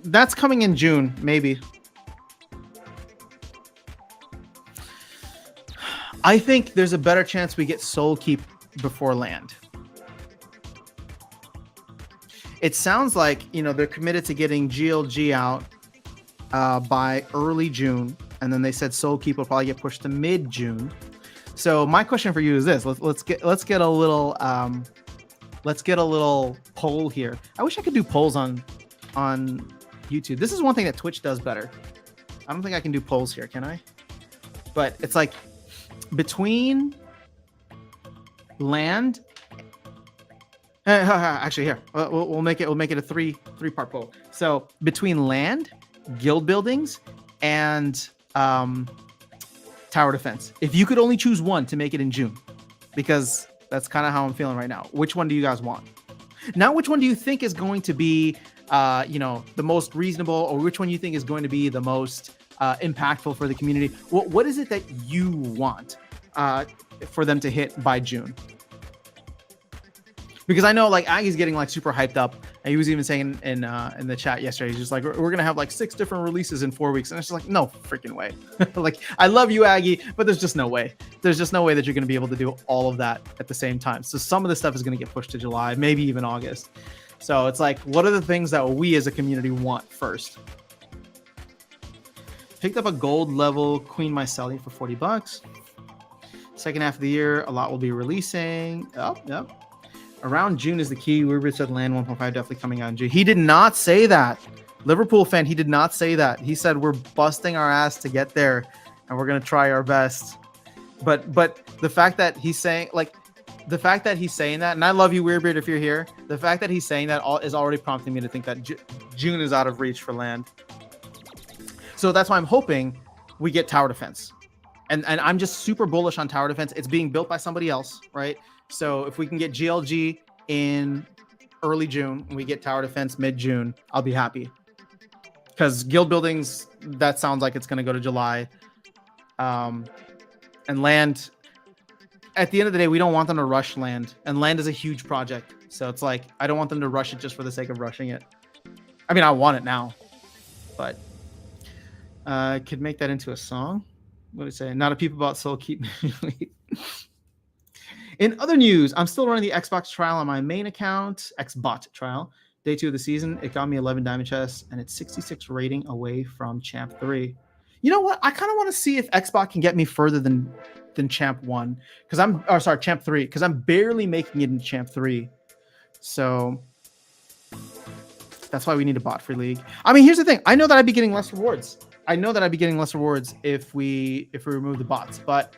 that's coming in June, maybe. I think there's a better chance we get Soul Keep before Land. It sounds like, you know, they're committed to getting GLG out by early June, and then they said Soul Keep will probably get pushed to mid-June. So my question for you is this: let's get a little poll here. I wish I could do polls on YouTube. This is one thing that Twitch does better. I don't think I can do polls here, can I? But it's like between Land Actually, here we'll make it a three-part poll. So between land, guild buildings, and tower defense, if you could only choose one to make it in June, because that's kind of how I'm feeling right now. Which one do you guys want? Now, which one do you think is going to be, the most reasonable, or which one you think is going to be the most impactful for the community? What is it that you want for them to hit by June? Because I know like Aggie's getting like super hyped up, and he was even saying in the chat yesterday, he's just like, we're gonna have like 6 different releases in 4 weeks, and it's just like, no freaking way. Like, I love you, Aggie, but there's just no way. There's just no way that you're gonna be able to do all of that at the same time. So some of the stuff is gonna get pushed to July, maybe even August. So it's like, what are the things that we as a community want first? Picked up a gold level Queen Mycelia for $40. Second half of the year, a lot will be releasing. Oh, yep. Around June is the key. Weird said land 1.5 definitely coming out in June. He did not say that. Liverpool fan, he did not say that. He said we're busting our ass to get there, and we're gonna try our best. But the fact that he's saying that, and I love you, Weirdbeard, if you're here. The fact that he's saying that is already prompting me to think that June is out of reach for land. So that's why I'm hoping we get tower defense, and I'm just super bullish on tower defense. It's being built by somebody else, right? So if we can get GLG in early June and we get tower defense mid-June, I'll be happy. Because guild buildings, that sounds like it's going to go to July. And land, at the end of the day, we don't want them to rush land. And land is a huge project. So it's like, I don't want them to rush it just for the sake of rushing it. I mean, I want it now. But could make that into a song. What did it say? Not a peep about soul, keep me. In other news, I'm still running the Xbox trial on my main account, Xbot trial. Day 2 of the season, it got me 11 diamond chests, and it's 66 rating away from Champ 3. You know what? I kind of want to see if Xbot can get me further than Champ 1, because Champ 3, because I'm barely making it into Champ 3. So that's why we need a bot-free league. I mean, here's the thing. I know that I'd be getting less rewards. If we remove the bots, but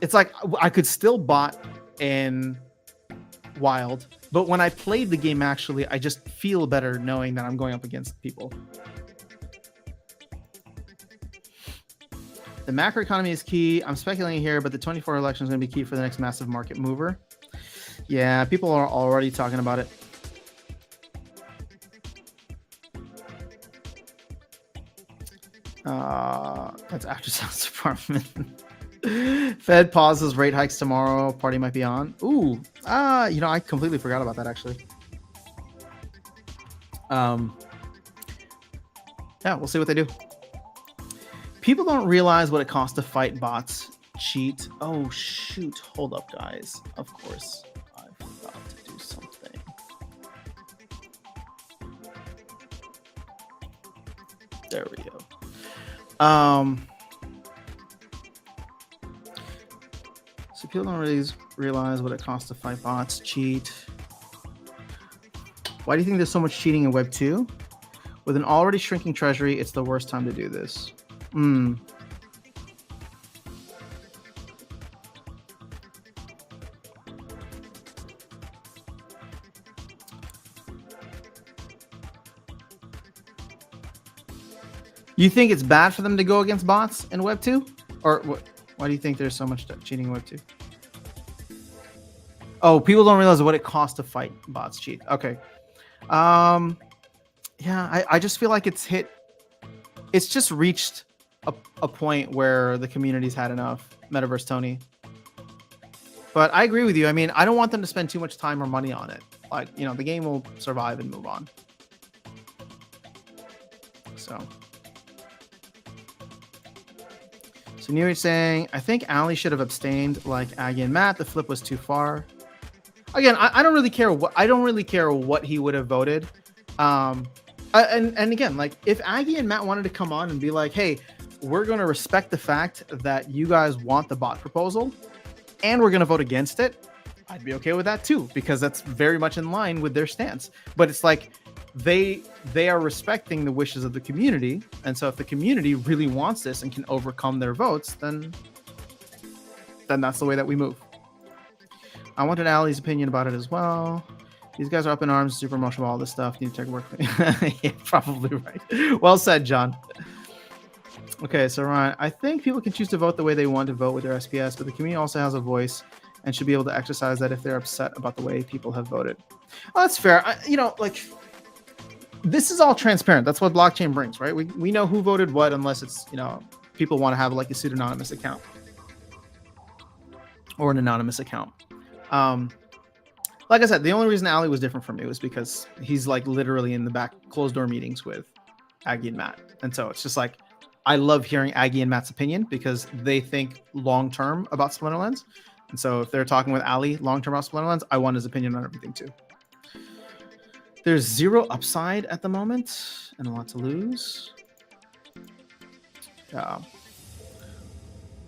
it's like I could still bot in Wild, but when I played the game, actually, I just feel better knowing that I'm going up against people. The macro economy is key. I'm speculating here, but the 24 election is going to be key for the next massive market mover. Yeah, people are already talking about it. That's after South Department. Fed pauses rate hikes tomorrow. Party might be on. Ooh, I completely forgot about that actually. Yeah, we'll see what they do. People don't realize what it costs to fight bots. Cheat. Oh shoot! Hold up, guys. Of course, I forgot to do something. There we go. So people don't really realize what it costs to fight bots. Cheat. Why do you think there's so much cheating in Web 2? With an already shrinking treasury, it's the worst time to do this. You think it's bad for them to go against bots in Web 2? Or what? Why do you think there's so much cheating in Web 2? Oh, people don't realize what it costs to fight bots cheat. Okay. Yeah, I just feel like it's just reached a point where the community's had enough. Metaverse Tony. But I agree with you. I mean, I don't want them to spend too much time or money on it. Like, the game will survive and move on. So Near's saying, I think Ali should have abstained like Aggie and Matt. The flip was too far. Again, I don't really care what he would have voted. And again, like if Aggie and Matt wanted to come on and be like, hey, we're going to respect the fact that you guys want the bot proposal and we're going to vote against it, I'd be okay with that too, because that's very much in line with their stance. But it's like they are respecting the wishes of the community, and so if the community really wants this and can overcome their votes, then that's the way that we move. I wanted Ali's opinion about it as well. These guys are up in arms, super emotional, all this stuff. Need to check work. Yeah, probably right. Well said, John. Okay, so Ryan, I think people can choose to vote the way they want to vote with their SPS, but the community also has a voice and should be able to exercise that if they're upset about the way people have voted. Oh, that's fair. This is all transparent. That's what blockchain brings, right? We know who voted what, unless it's, people want to have like a pseudonymous account or an anonymous account. Like I said, the only reason Ali was different from me was because he's like literally in the back closed door meetings with Aggie and Matt. And so it's just like, I love hearing Aggie and Matt's opinion because they think long-term about Splinterlands. And so if they're talking with Ali long-term about Splinterlands, I want his opinion on everything too. There's 0 upside at the moment and a lot to lose. Yeah.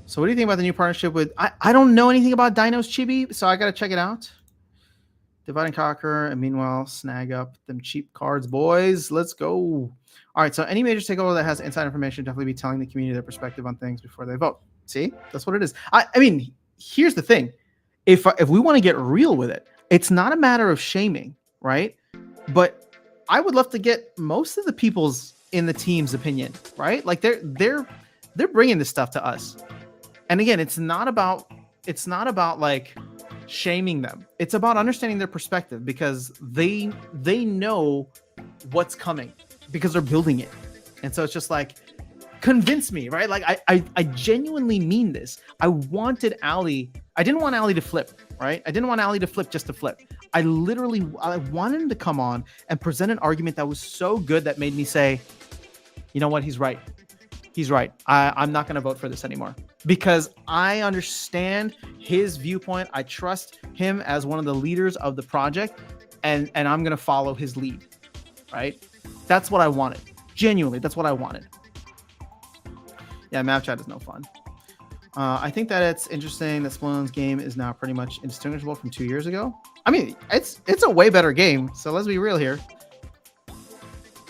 So what do you think about the new partnership with... I don't know anything about Dino's Chibi, so I got to check it out. Divide and conquer, and meanwhile, snag up them cheap cards, boys. Let's go. All right, so any major takeover that has inside information, definitely be telling the community their perspective on things before they vote. See? That's what it is. I mean, here's the thing. If we want to get real with it, it's not a matter of shaming, right? But I would love to get most of the people's in the team's opinion, right? Like they're bringing this stuff to us. And again, it's not about like shaming them. It's about understanding their perspective because they know what's coming because they're building it. And so it's just like, convince me, right? Like I genuinely mean this. I didn't want Ali to flip, right? I didn't want Ali to flip just to flip. I wanted him to come on and present an argument that was so good that made me say, you know what? He's right. He's right. I'm not going to vote for this anymore because I understand his viewpoint. I trust him as one of the leaders of the project and I'm going to follow his lead, right? That's what I wanted. Genuinely, that's what I wanted. Yeah, map chat is no fun. I think that it's interesting that Splinterlands game is now pretty much indistinguishable from 2 years ago. I mean, it's a way better game. So let's be real here.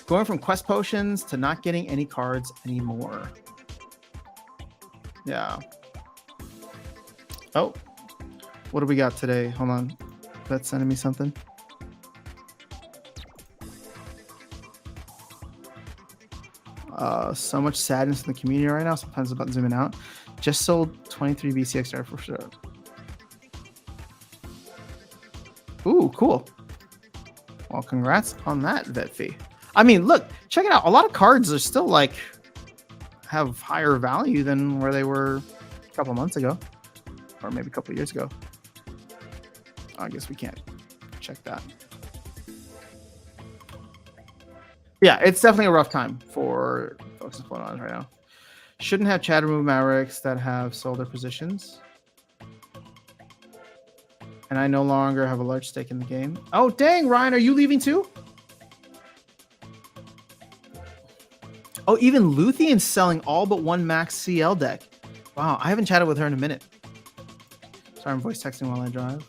Going from quest potions to not getting any cards anymore. Yeah. Oh, what do we got today? Hold on. That's sending me something. So much sadness in the community right now. Sometimes about zooming out. Just sold 23 BCX there for sure. Ooh, cool. Well, congrats on that vet fee. I mean, look, check it out. A lot of cards are still like have higher value than where they were a couple months ago, or maybe a couple of years ago. I guess we can't check that. Yeah, it's definitely a rough time for folks in Splinterlands right now. Shouldn't have Chad remove Mavericks that have sold their positions. And I no longer have a large stake in the game. Oh, dang, Ryan, are you leaving too? Oh, even Luthion's selling all but one max CL deck. Wow, I haven't chatted with her in a minute. Sorry, I'm voice texting while I drive.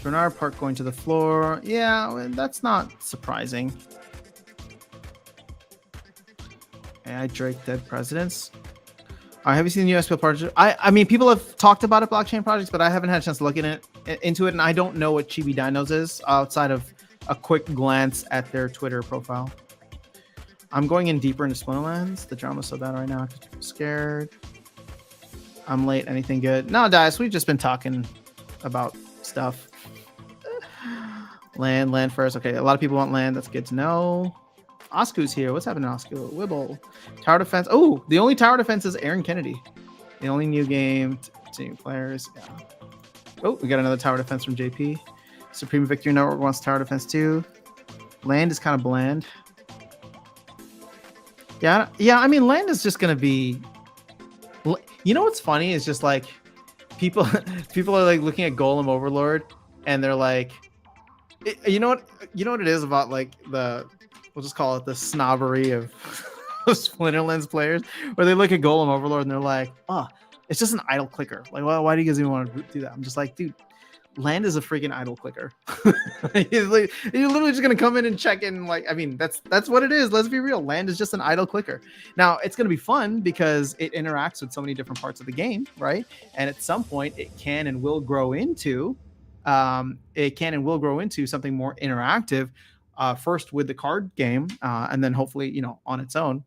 Bernard Park going to the floor. Yeah, well, that's not surprising. AI Drake dead presidents. Have you seen the USPL project? I mean, people have talked about it, blockchain projects, but I haven't had a chance to look into it, and I don't know what Chibi Dinos is outside of a quick glance at their Twitter profile. I'm going in deeper into Splinterlands. The drama's so bad right now. I'm scared. I'm late. Anything good? No, Dice. We've just been talking about stuff. Land first. Okay, a lot of people want land. That's good to know. Oscu's here. What's happening, Oscu? Wibble. Tower defense. Oh, the only tower defense is Aaron Kennedy. The only new game. Two new players. Yeah. Oh, we got another tower defense from JP. Supreme Victory Network wants tower defense too. Land is kind of bland. Yeah. I mean, land is just gonna be. You know what's funny is just like people are like looking at Golem Overlord and they're like, you know what it is about like we'll just call it the snobbery of Splinterlands players, where they look at Golem Overlord and they're like, oh, it's just an idle clicker. Like, well, why do you guys even want to do that? I'm just like, dude, Land is a freaking idle clicker. You're literally just gonna come in and check in. Like, I mean, that's what it is. Let's be real. Land is just an idle clicker. Now, it's gonna be fun because it interacts with so many different parts of the game, right? And at some point, it can and will grow into something more interactive. First with the card game, and then hopefully, on its own.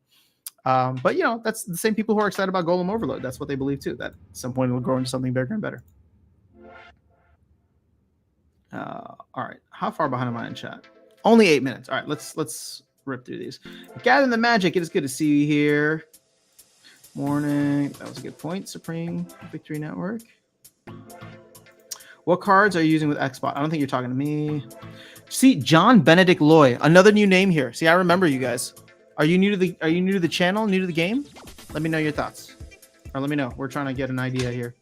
But that's the same people who are excited about Golem Overload. That's what they believe too. That at some point it will grow into something bigger and better. All right, how far behind am I in chat? Only 8 minutes. All right, let's rip through these. Gathering the Magic, it is good to see you here. Morning. That was a good point. Supreme Victory Network. What cards are you using with Xbot? I don't think you're talking to me. See, John Benedict Loy, another new name here. See, I remember you guys. Are you new to the channel, new to the game? Let me know your thoughts, or let me know. We're trying to get an idea here.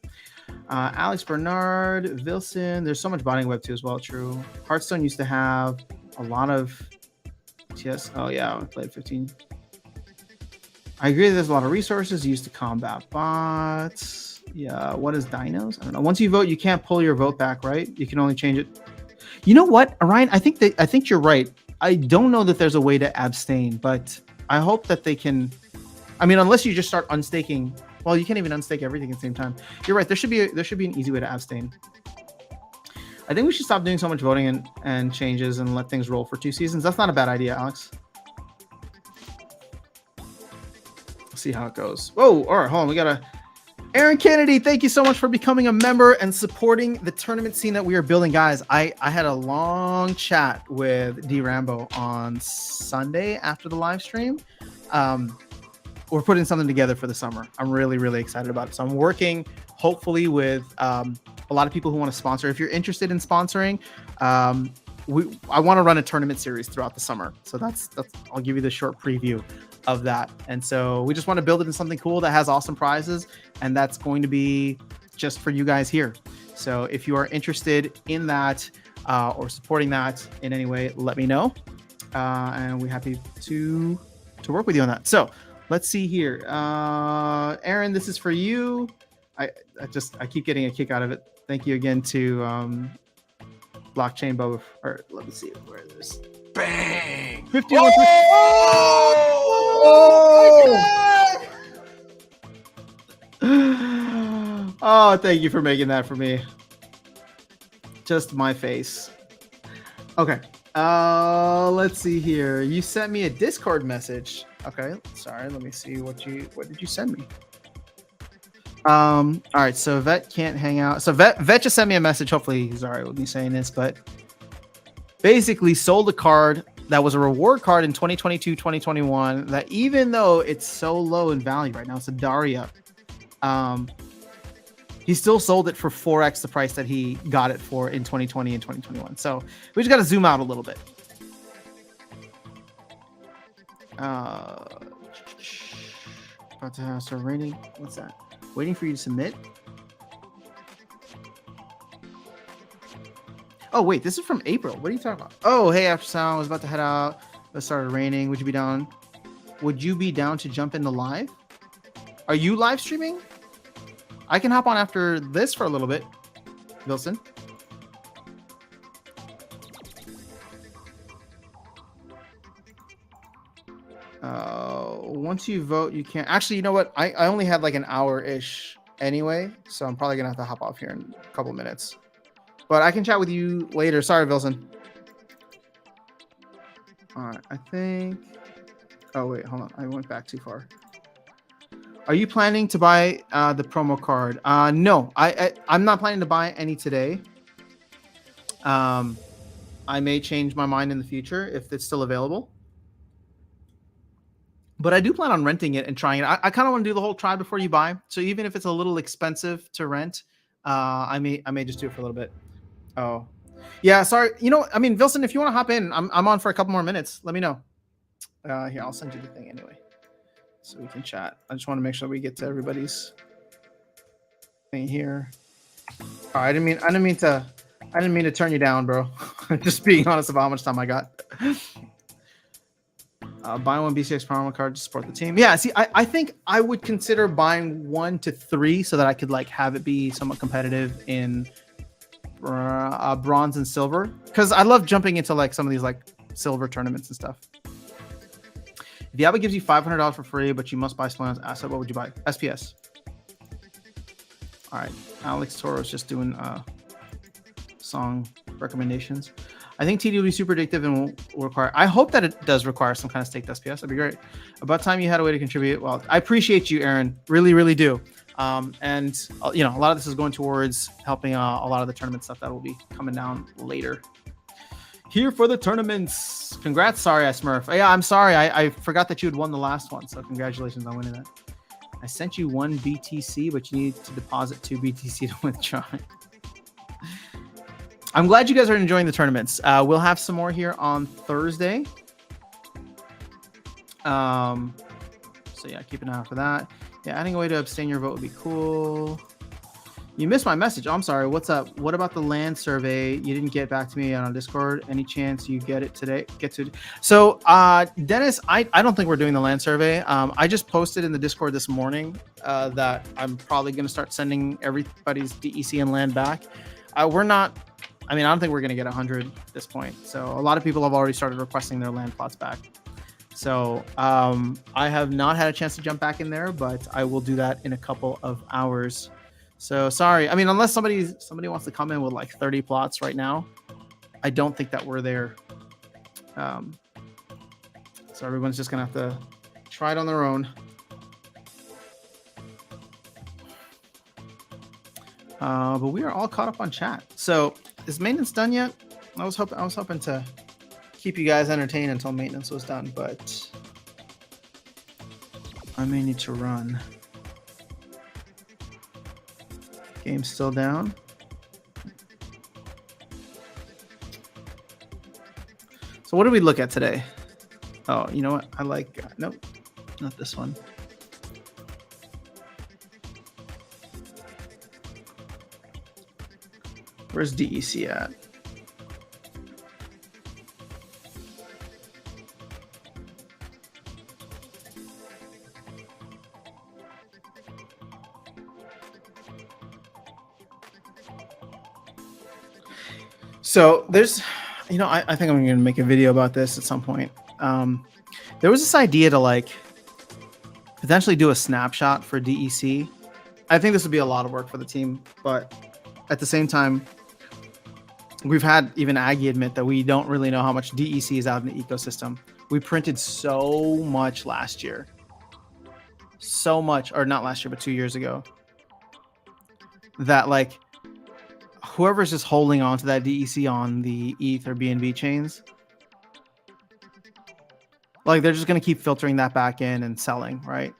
Alex Bernard, Vilson. There's so much botting web too as well. True. Hearthstone used to have a lot of TS. Oh yeah, I played 15. I agree. There's a lot of resources used to combat bots. Yeah. What is Dinos? I don't know. Once you vote, you can't pull your vote back, right? You can only change it. You know what, Orion? I think you're right. I don't know that there's a way to abstain, but I hope that they can. I mean, unless you just start unstaking. Well, you can't even unstake everything at the same time. You're right. There should be an easy way to abstain. I think we should stop doing so much voting and changes and let things roll for 2 seasons. That's not a bad idea, Alex. Let's see how it goes. Whoa! All right, hold on. We got Aaron Kennedy. Thank you so much for becoming a member and supporting the tournament scene that we are building, guys. I had a long chat with D Rambo on Sunday after the live stream. We're putting something together for the summer. I'm really, really excited about it. So I'm working hopefully with a lot of people who want to sponsor. If you're interested in sponsoring, I want to run a tournament series throughout the summer. So that's I'll give you the short preview of that. And so we just want to build it in something cool that has awesome prizes, and that's going to be just for you guys here. So if you are interested in that or supporting that in any way, let me know. And we're happy to work with you on that. So let's see here. Aaron, this is for you. I keep getting a kick out of it. Thank you again to Blockchain Boba. Or let me see where it is. Bang! 50 Oh, thank you for making that for me. Just my face. Okay. Let's see here. You sent me a Discord message. Okay, sorry. Let me see what did you send me? All right. So Vet can't hang out. So Vet just sent me a message. Hopefully he's all right with me saying this, but basically sold a card that was a reward card in 2022, 2021. That even though it's so low in value right now, it's a Daria. He still sold it for 4x the price that he got it for in 2020 and 2021. So we just got to zoom out a little bit. About to start raining. What's that? Waiting for you to submit. Oh wait, this is from April. What are you talking about? Oh hey, after sound, I was about to head out. It started raining. Would you be down? Would you be down to jump into live? Are you live streaming? I can hop on after this for a little bit, Wilson. Once you vote, you can't. Actually, you know what? I only had like an hour-ish anyway, so I'm probably going to have to hop off here in a couple minutes. But I can chat with you later. Sorry, Wilson. All right, I think... Oh, wait, hold on. I went back too far. Are you planning to buy the promo card? No, I'm not planning to buy any today. I may change my mind in the future if it's still available. But I do plan on renting it and trying it. I kind of want to do the whole try before you buy. So even if it's a little expensive to rent, I may just do it for a little bit. Oh, yeah. Sorry. You know, I mean, Wilson, if you want to hop in, I'm on for a couple more minutes. Let me know. Here, I'll send you the thing anyway, so we can chat. I just want to make sure we get to everybody's thing here. Oh, I didn't mean to turn you down, bro. Just being honest about how much time I got. Buy one BCX promo card to support the team. Yeah, see, I think I would consider buying 1 to 3 so that I could like have it be somewhat competitive in bronze and silver, because I love jumping into like some of these like silver tournaments and stuff. If Diablo gives you $500 for free, but you must buy Splendor's asset, what would you buy? SPS. All right, Alex Toro's just doing song recommendations. I think TD will be super addictive and will require. I hope that it does require some kind of staked SPS. That'd be great. About time you had a way to contribute. Well, I appreciate you, Aaron. Really, really do. And you know, a lot of this is going towards helping a lot of the tournament stuff that will be coming down later. Here for the tournaments. Congrats, sorry, I Smurf. Yeah, I'm sorry. I forgot that you had won the last one. So congratulations on winning that. I sent you 1 BTC, but you need to deposit 2 BTC to withdraw. I'm glad you guys are enjoying the tournaments. We'll have some more here on Thursday. So yeah, keep an eye out for that. Yeah, adding a way to abstain your vote would be cool. You missed my message. Oh, I'm sorry. What's up? What about the land survey? You didn't get back to me on Discord. Any chance you get it today? So, Dennis, I don't think we're doing the land survey. I just posted in the Discord this morning that I'm probably going to start sending everybody's DEC and land back. We're not. I mean, I don't think we're going to get 100 at this point. So a lot of people have already started requesting their land plots back. So I have not had a chance to jump back in there, but I will do that in a couple of hours. So sorry. I mean, unless somebody wants to come in with like 30 plots right now, I don't think that we're there. So everyone's just going to have to try it on their own. But we are all caught up on chat. So is maintenance done yet? I was hoping to keep you guys entertained until maintenance was done, but I may need to run. Game's still down. So what did we look at today? Oh, you know what? I like, nope, not this one. Where's DEC at? So there's, you know, I think I'm going to make a video about this at some point. There was this idea to like potentially do a snapshot for DEC. I think this would be a lot of work for the team, but at the same time, we've had even Aggie admit that we don't really know how much DEC is out in the ecosystem. We printed so much last year. So much, or not last year, but 2 years ago. That like, whoever's just holding on to that DEC on the ETH or BNB chains, like they're just going to keep filtering that back in and selling, right?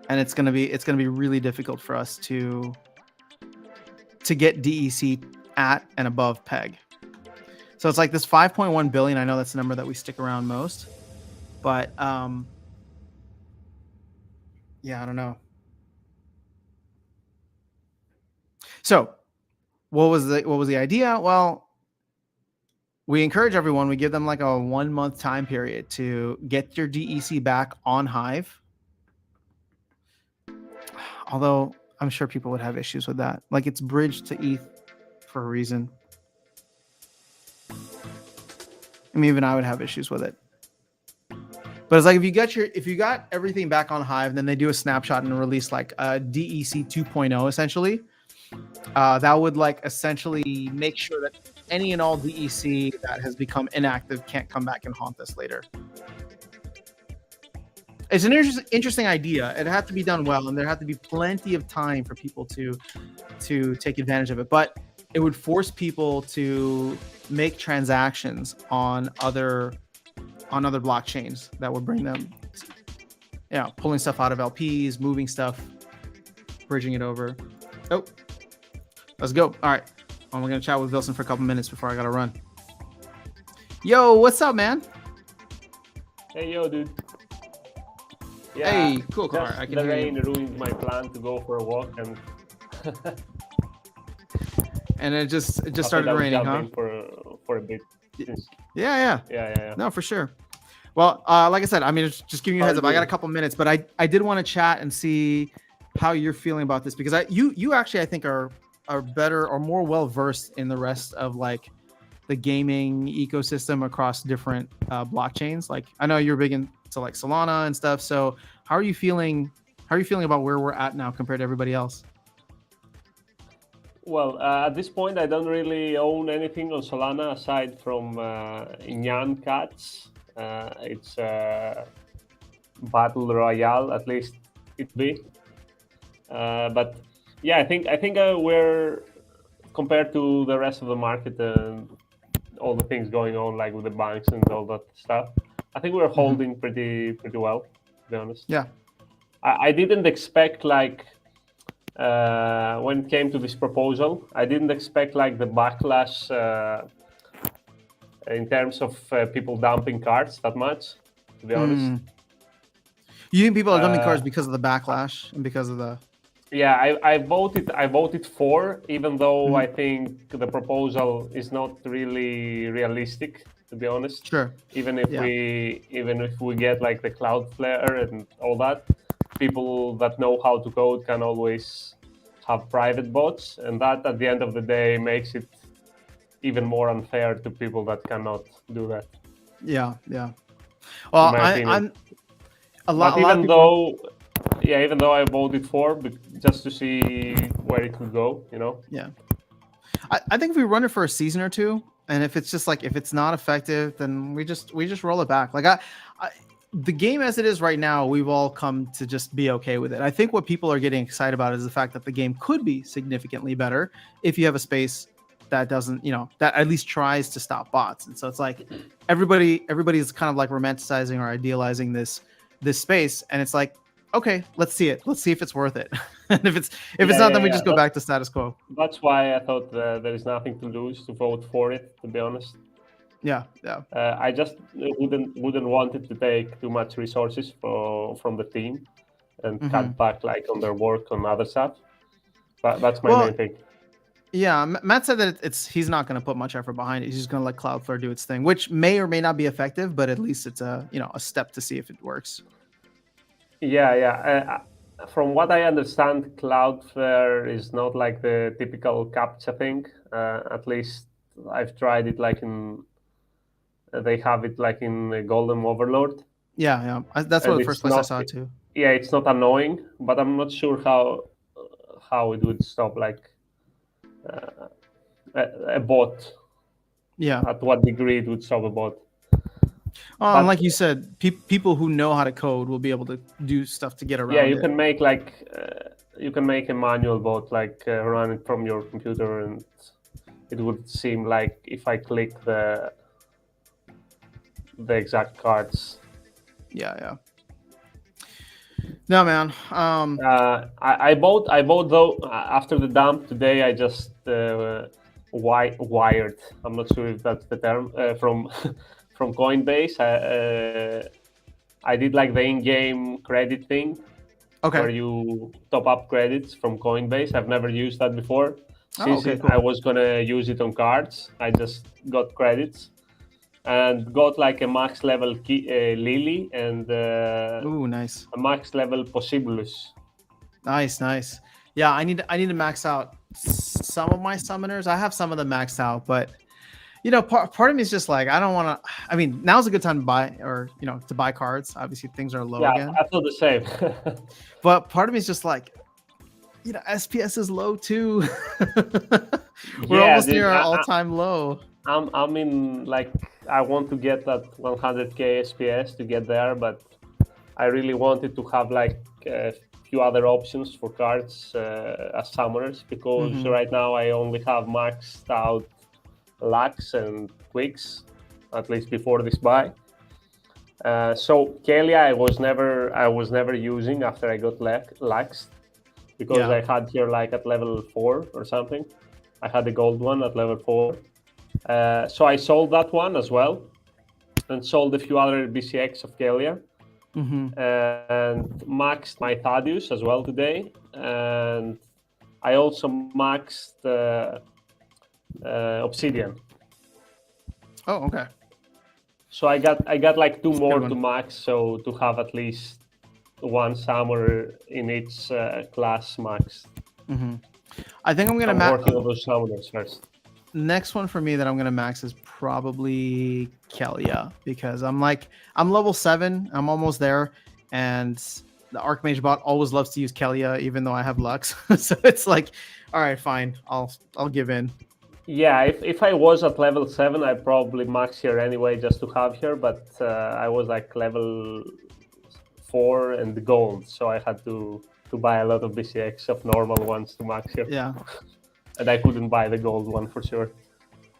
And it's going to be really difficult for us to get DEC at and above peg. So it's like this 5.1 billion. I know that's the number that we stick around most, but yeah, I don't know. So what was the idea? Well, we encourage everyone. We give them like a 1 month time period to get your DEC back on Hive. Although I'm sure people would have issues with that. Like it's bridged to ETH for a reason. I mean, even I would have issues with it. But it's like if you got everything back on Hive, then they do a snapshot and release like a DEC 2.0 essentially. That would like essentially make sure that any and all DEC that has become inactive can't come back and haunt us later. It's an interesting idea. It had to be done well, and there had to be plenty of time for people to take advantage of it. But it would force people to make transactions on other blockchains that would bring them, pulling stuff out of LPs, moving stuff, bridging it over. Oh, let's go. All right. I'm going to chat with Wilson for a couple minutes before I got to run. Yo, what's up, man? Hey, yo, dude. Yeah, hey, cool car. I can the hear rain you. ruined my plan to go for a walk, and and it just started raining, huh? For a bit. Yeah. No, for sure. Well, like I said, I mean, just giving you a heads up. I got a couple minutes, but I did want to chat and see how you're feeling about this, because you actually I think are are better or more well versed in the rest of like the gaming ecosystem across different blockchains. Like I know you're big into like Solana and stuff. So how are you feeling? How are you feeling about where we're at now compared to everybody else? Well, at this point, I don't really own anything on Solana aside from Nyan Cats. It's battle royale, at least it be. But yeah, I think we're compared to the rest of the market and all the things going on, like with the banks and all that stuff. I think we're holding pretty well, to be honest. Yeah. I didn't expect like when it came to this proposal, I didn't expect like the backlash in terms of people dumping cards that much, to be honest. You think people are dumping cards Uh, because of the backlash and because of the Yeah, I voted for, even though I Mhm. think the proposal is not really realistic, to be honest. Sure. Even if Yeah. we get like the Cloudflare and all that, people that know how to code can always have private bots, and that at the end of the day makes it even more unfair to people that cannot do that, Yeah. Yeah. in Well, my opinion. I'm a But lot of people. even though I voted for, just to see where it could go, you know. Yeah. I think if we run it for a season or two, and if it's just like if it's not effective, then we just roll it back. Like the game as it is right now, we've all come to just be okay with it. I think what people are getting excited about is the fact that the game could be significantly better if you have a space that doesn't, that at least tries to stop bots. And so it's like everybody's kind of like romanticizing or idealizing this space, and it's like, okay, let's see it. Let's see if it's worth it. And if it's not, then we just go back to status quo. That's why I thought there is nothing to lose to vote for it. To be honest, Yeah. I just wouldn't want it to take too much resources from the team and cut back like on their work on other stuff. But that's my main thing. Yeah, Matt said that he's not going to put much effort behind it. He's just going to let Cloudflare do its thing, which may or may not be effective, but at least it's a step to see if it works. Yeah. From what I understand, Cloudflare is not like the typical CAPTCHA thing. At least I've tried it like they have it like in Golden Overlord. Yeah. That's what the first place I saw it too. Yeah, it's not annoying, but I'm not sure how it would stop like a bot. Yeah. At what degree it would stop a bot. And like you said, people who know how to code will be able to do stuff to get around. Yeah, you can make like you can make a manual bot, like run it from your computer, and it would seem like if I click the exact cards. Yeah. No, man. I bought though after the dump today. I just wired. I'm not sure if that's the term from from Coinbase. I did like the in-game credit thing, where you top up credits from Coinbase. I've never used that before. Since cool. I was gonna use it on cards, I just got credits and got like a max level Lily and nice, a max level Possibulus. Nice. Yeah, I need to max out some of my summoners. I have some of them maxed out, but part of me is just like, I don't want to. I mean, now's a good time to buy, or to buy cards. Obviously, things are low again. I feel the same. But part of me is just like, SPS is low too. We're almost near our all-time low. I'm in like, I want to get that 100k SPS to get there, but I really wanted to have like a few other options for cards as summoners, because right now I only have maxed out Lux and Quicks, at least before this buy. So Kalia I was never using after I got Lux, because I had here like at level 4 or something. I had the gold one at level 4. So I sold that one as well, and sold a few other BCX of Kalia, and maxed my Thaddeus as well today, and I also maxed Obsidian. Oh, okay. So I got like 2 more to max, so to have at least one summoner in each class max. I think I'm gonna I'm max. working on those summoners first. Next one for me that I'm gonna max is probably Kelia, because I'm level 7. I'm almost there, and the Archmage bot always loves to use Kelia, even though I have Lux. So it's like, all right, fine, I'll give in. Yeah, if I was at level 7, I'd probably max here anyway just to have here, but I was like level 4 and the gold, so I had to buy a lot of BCX of normal ones to max here. Yeah. And I couldn't buy the gold one for sure.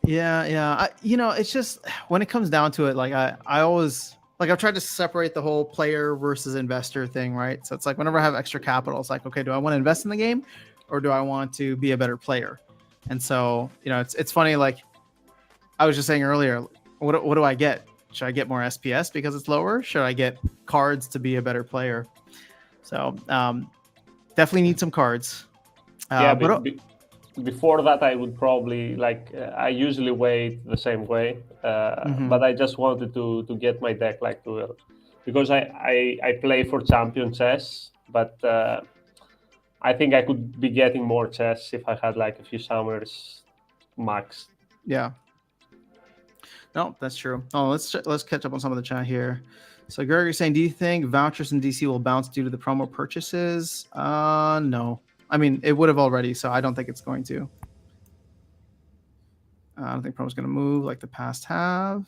Yeah. It's just when it comes down to it, like I always like I've tried to separate the whole player versus investor thing, right? So it's like whenever I have extra capital, it's like, okay, do I want to invest in the game or do I want to be a better player? And so, it's funny, like I was just saying earlier, what do I get? Should I get more SPS because it's lower? Should I get cards to be a better player? So definitely need some cards. Yeah, before that, I would probably I usually wait the same way, but I just wanted to get my deck because I play for champion chess, but I think I could be getting more chess if I had like a few summers max. Yeah. No, that's true. Oh, let's catch up on some of the chat here. So Gregory's saying, do you think vouchers in DC will bounce due to the promo purchases? No. I mean, it would have already, so I don't think it's going to. I don't think promo's going to move like the past have.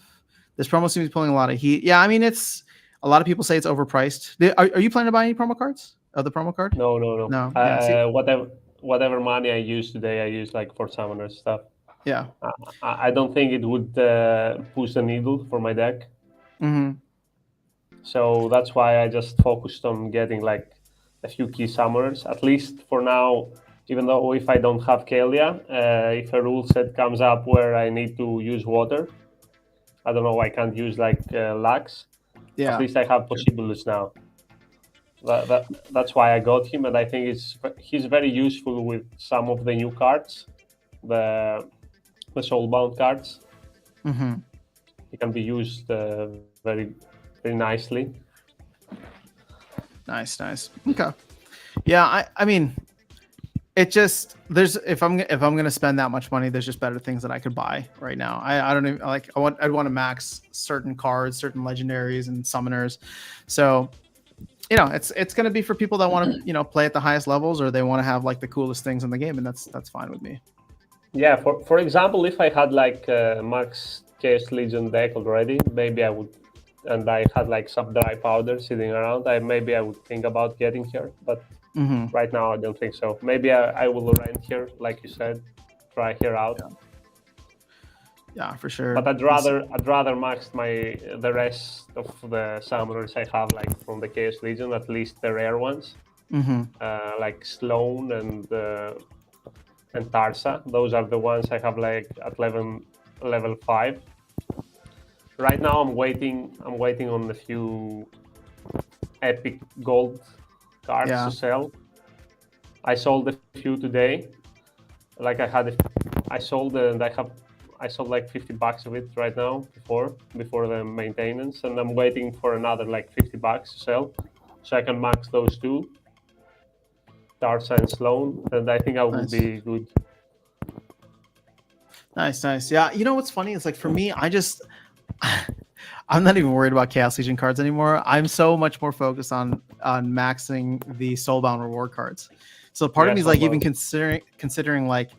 This promo seems to be pulling a lot of heat. Yeah, I mean, it's a lot of people say it's overpriced. Are you planning to buy any promo cards? Of the promo card? No. Yeah, Whatever money I use today, I use like for summoner stuff. Yeah. I don't think it would push the needle for my deck. Mm-hmm. So that's why I just focused on getting like a few key summoners, at least for now. Even though if I don't have Kelia, if a rule set comes up where I need to use water, I don't know, I can't use like Lux. Yeah. At least I have Possibilus now. That's why I got him, and I think he's very useful with some of the new cards, the Soulbound cards. Mm-hmm. He can be used very, very nicely. Nice. Okay. Yeah, I mean, it just if I'm gonna spend that much money, there's just better things that I could buy right now. I don't even I'd want to max certain cards, certain legendaries and summoners. So it's gonna be for people that want to play at the highest levels, or they want to have like the coolest things in the game, and that's fine with me. Yeah, for example, if I had like max Chaos Legion deck already, maybe I would, and I had like some dry powder sitting around, maybe I would think about getting here, but right now I don't think so. Maybe I will rent here, like you said, try here out. Yeah, for sure. But I'd rather max the rest of the summoners I have like from the Chaos Legion, at least the rare ones, like Sloan and Tarsa. Those are the ones I have like at level 5. Right now I'm waiting on a few epic gold cards to sell. I sold a few today. Like I sold like $50 of it right now before the maintenance, and I'm waiting for another like $50 to sell, so I can max those two, Tarsa and Sloan, and I think I will be good. Nice. Yeah, what's funny is like for me, I'm not even worried about Chaos Legion cards anymore. I'm so much more focused on maxing the Soulbound reward cards. So part of me is like even considering like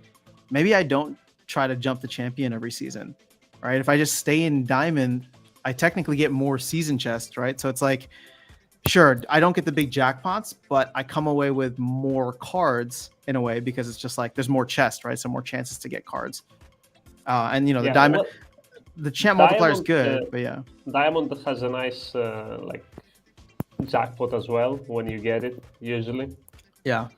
maybe I don't try to jump the champion every season, right? If I just stay in Diamond, I technically get more season chests, right? So it's like, sure, I don't get the big jackpots, but I come away with more cards in a way because it's just like there's more chests, right? So more chances to get cards. And the Diamond, the champ multiplier is good, but yeah. Diamond has a nice like jackpot as well when you get it usually. Yeah.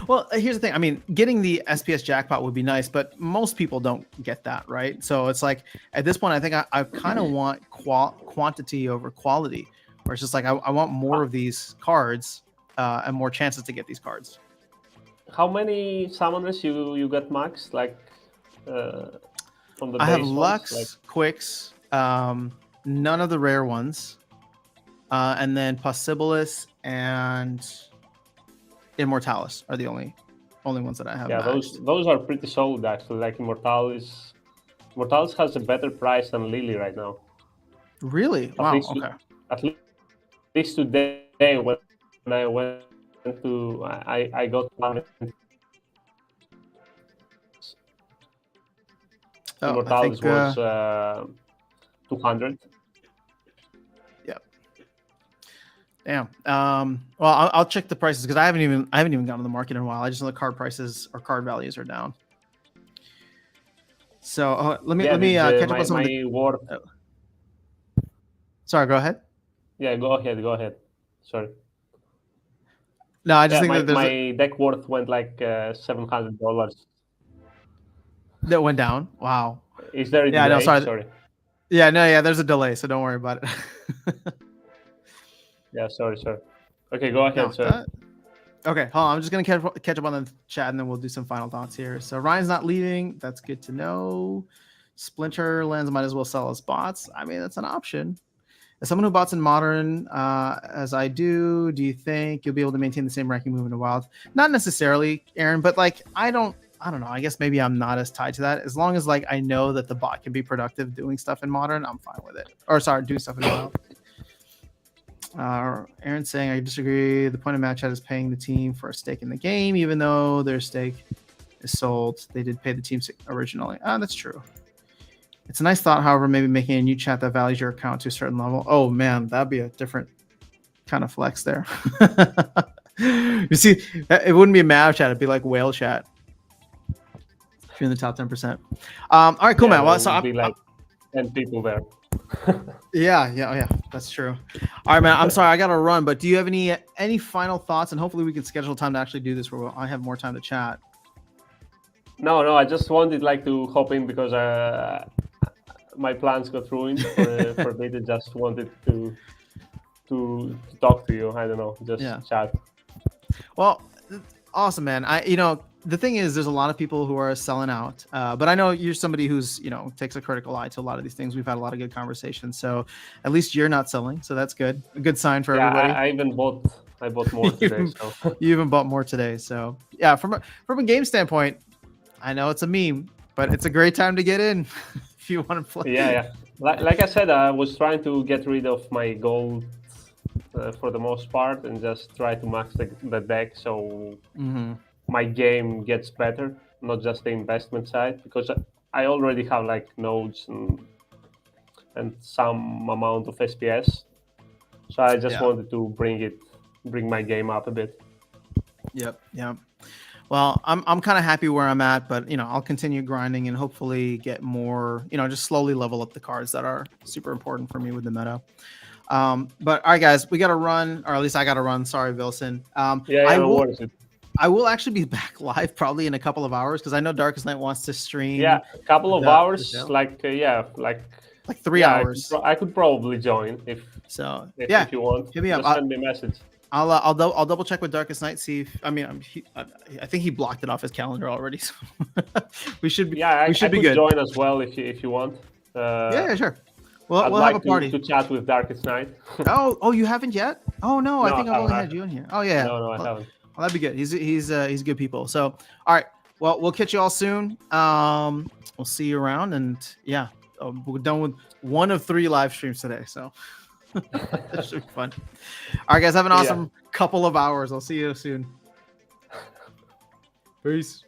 Well, here's the thing. I mean, getting the SPS jackpot would be nice, but most people don't get that, right? So it's like at this point, I think I kind of want quantity over quality, where it's just like I want more of these cards and more chances to get these cards. How many summoners you got max? Like from the I have base Lux, ones? Quicks, none of the rare ones, and then Possibilus and Immortalis are the only only ones that I have. Yeah, maxed. those are pretty solid actually. Like Immortalis has a better price than Lily right now. Really? At Wow. least Okay. at least today when I went to I got one. Oh, I Immortalis think. was 200. Yeah. Damn. Well, I'll check the prices because I haven't even gone to the market in a while. I just know the card prices or card values are down. So let me catch up on some of the. Worth. Sorry, go ahead. Yeah, go ahead. Sorry. No, I just think my, that there's my deck worth went like $700. that went down. Wow. Is there a Yeah, delay? no, sorry. Sorry. Yeah, no, yeah. There's a delay, so don't worry about it. Yeah, sorry. Okay, go ahead, No, sir. okay, hold on. I'm just gonna catch up on the chat, and then we'll do some final thoughts here. So Ryan's not leaving. That's good to know. Splinterlands might as well sell as bots. I mean, that's an option. As someone who bots in modern, as I do you think you'll be able to maintain the same ranking movement in wild? Not necessarily, Aaron, but like I don't know. I guess maybe I'm not as tied to that. As long as like I know that the bot can be productive doing stuff in modern, I'm fine with it. Or sorry, doing stuff in wild. Aaron's saying I disagree. The point of match chat is paying the team for a stake in the game, even though their stake is sold. They did pay the team originally. That's true. It's a nice thought, however, maybe making a new chat that values your account to a certain level. Oh man, that'd be a different kind of flex there. You see, it wouldn't be a Mav chat; it'd be like whale chat. If you're in the top 10%. All right, cool, man. Well, so be like 10 people there. Yeah, that's true. All right, man. I'm sorry, I gotta run, but do you have any final thoughts? And hopefully, we can schedule time to actually do this where I have more time to chat. No, I just wanted like to hop in because my plans got ruined for a bit. I just wanted to talk to you. I don't know, just chat. Well, awesome, man. The thing is, there's a lot of people who are selling out, but I know you're somebody who's takes a critical eye to a lot of these things. We've had a lot of good conversations, so at least you're not selling, so that's good. A good sign for everybody. I bought more today. You even bought more today, so yeah. From a game standpoint, I know it's a meme, but it's a great time to get in if you want to play. Yeah. Like I said, I was trying to get rid of my gold for the most part and just try to max the deck so my game gets better, not just the investment side, because I already have like nodes and some amount of SPS. So I just wanted to bring my game up a bit. Yep. Well, I'm kind of happy where I'm at, but I'll continue grinding and hopefully get more, just slowly level up the cards that are super important for me with the meta. But all right, guys, we got to run, or at least I got to run. Sorry, Wilson. I will actually be back live probably in a couple of hours because I know Darkest Night wants to stream. Yeah, a couple of hours, like 3 hours. I could probably join if you want. Hit me up. Just send me a message. I'll double check with Darkest Night. See if I think he blocked it off his calendar already. So we should be. Yeah, we should be could good. Join as well if you want. Yeah, sure. Well, I'd we'll like have a party to chat with Darkest Night. Oh, you haven't yet? Oh no, I think I've only had you in here. Oh yeah. No, I haven't. Well, that'd be good. He's good people. So all right. Well, we'll catch you all soon. We'll see you around, and yeah, we're done with 1 of 3 live streams today. So. That should be fun. All right, guys, have an awesome couple of hours. I'll see you soon. Peace.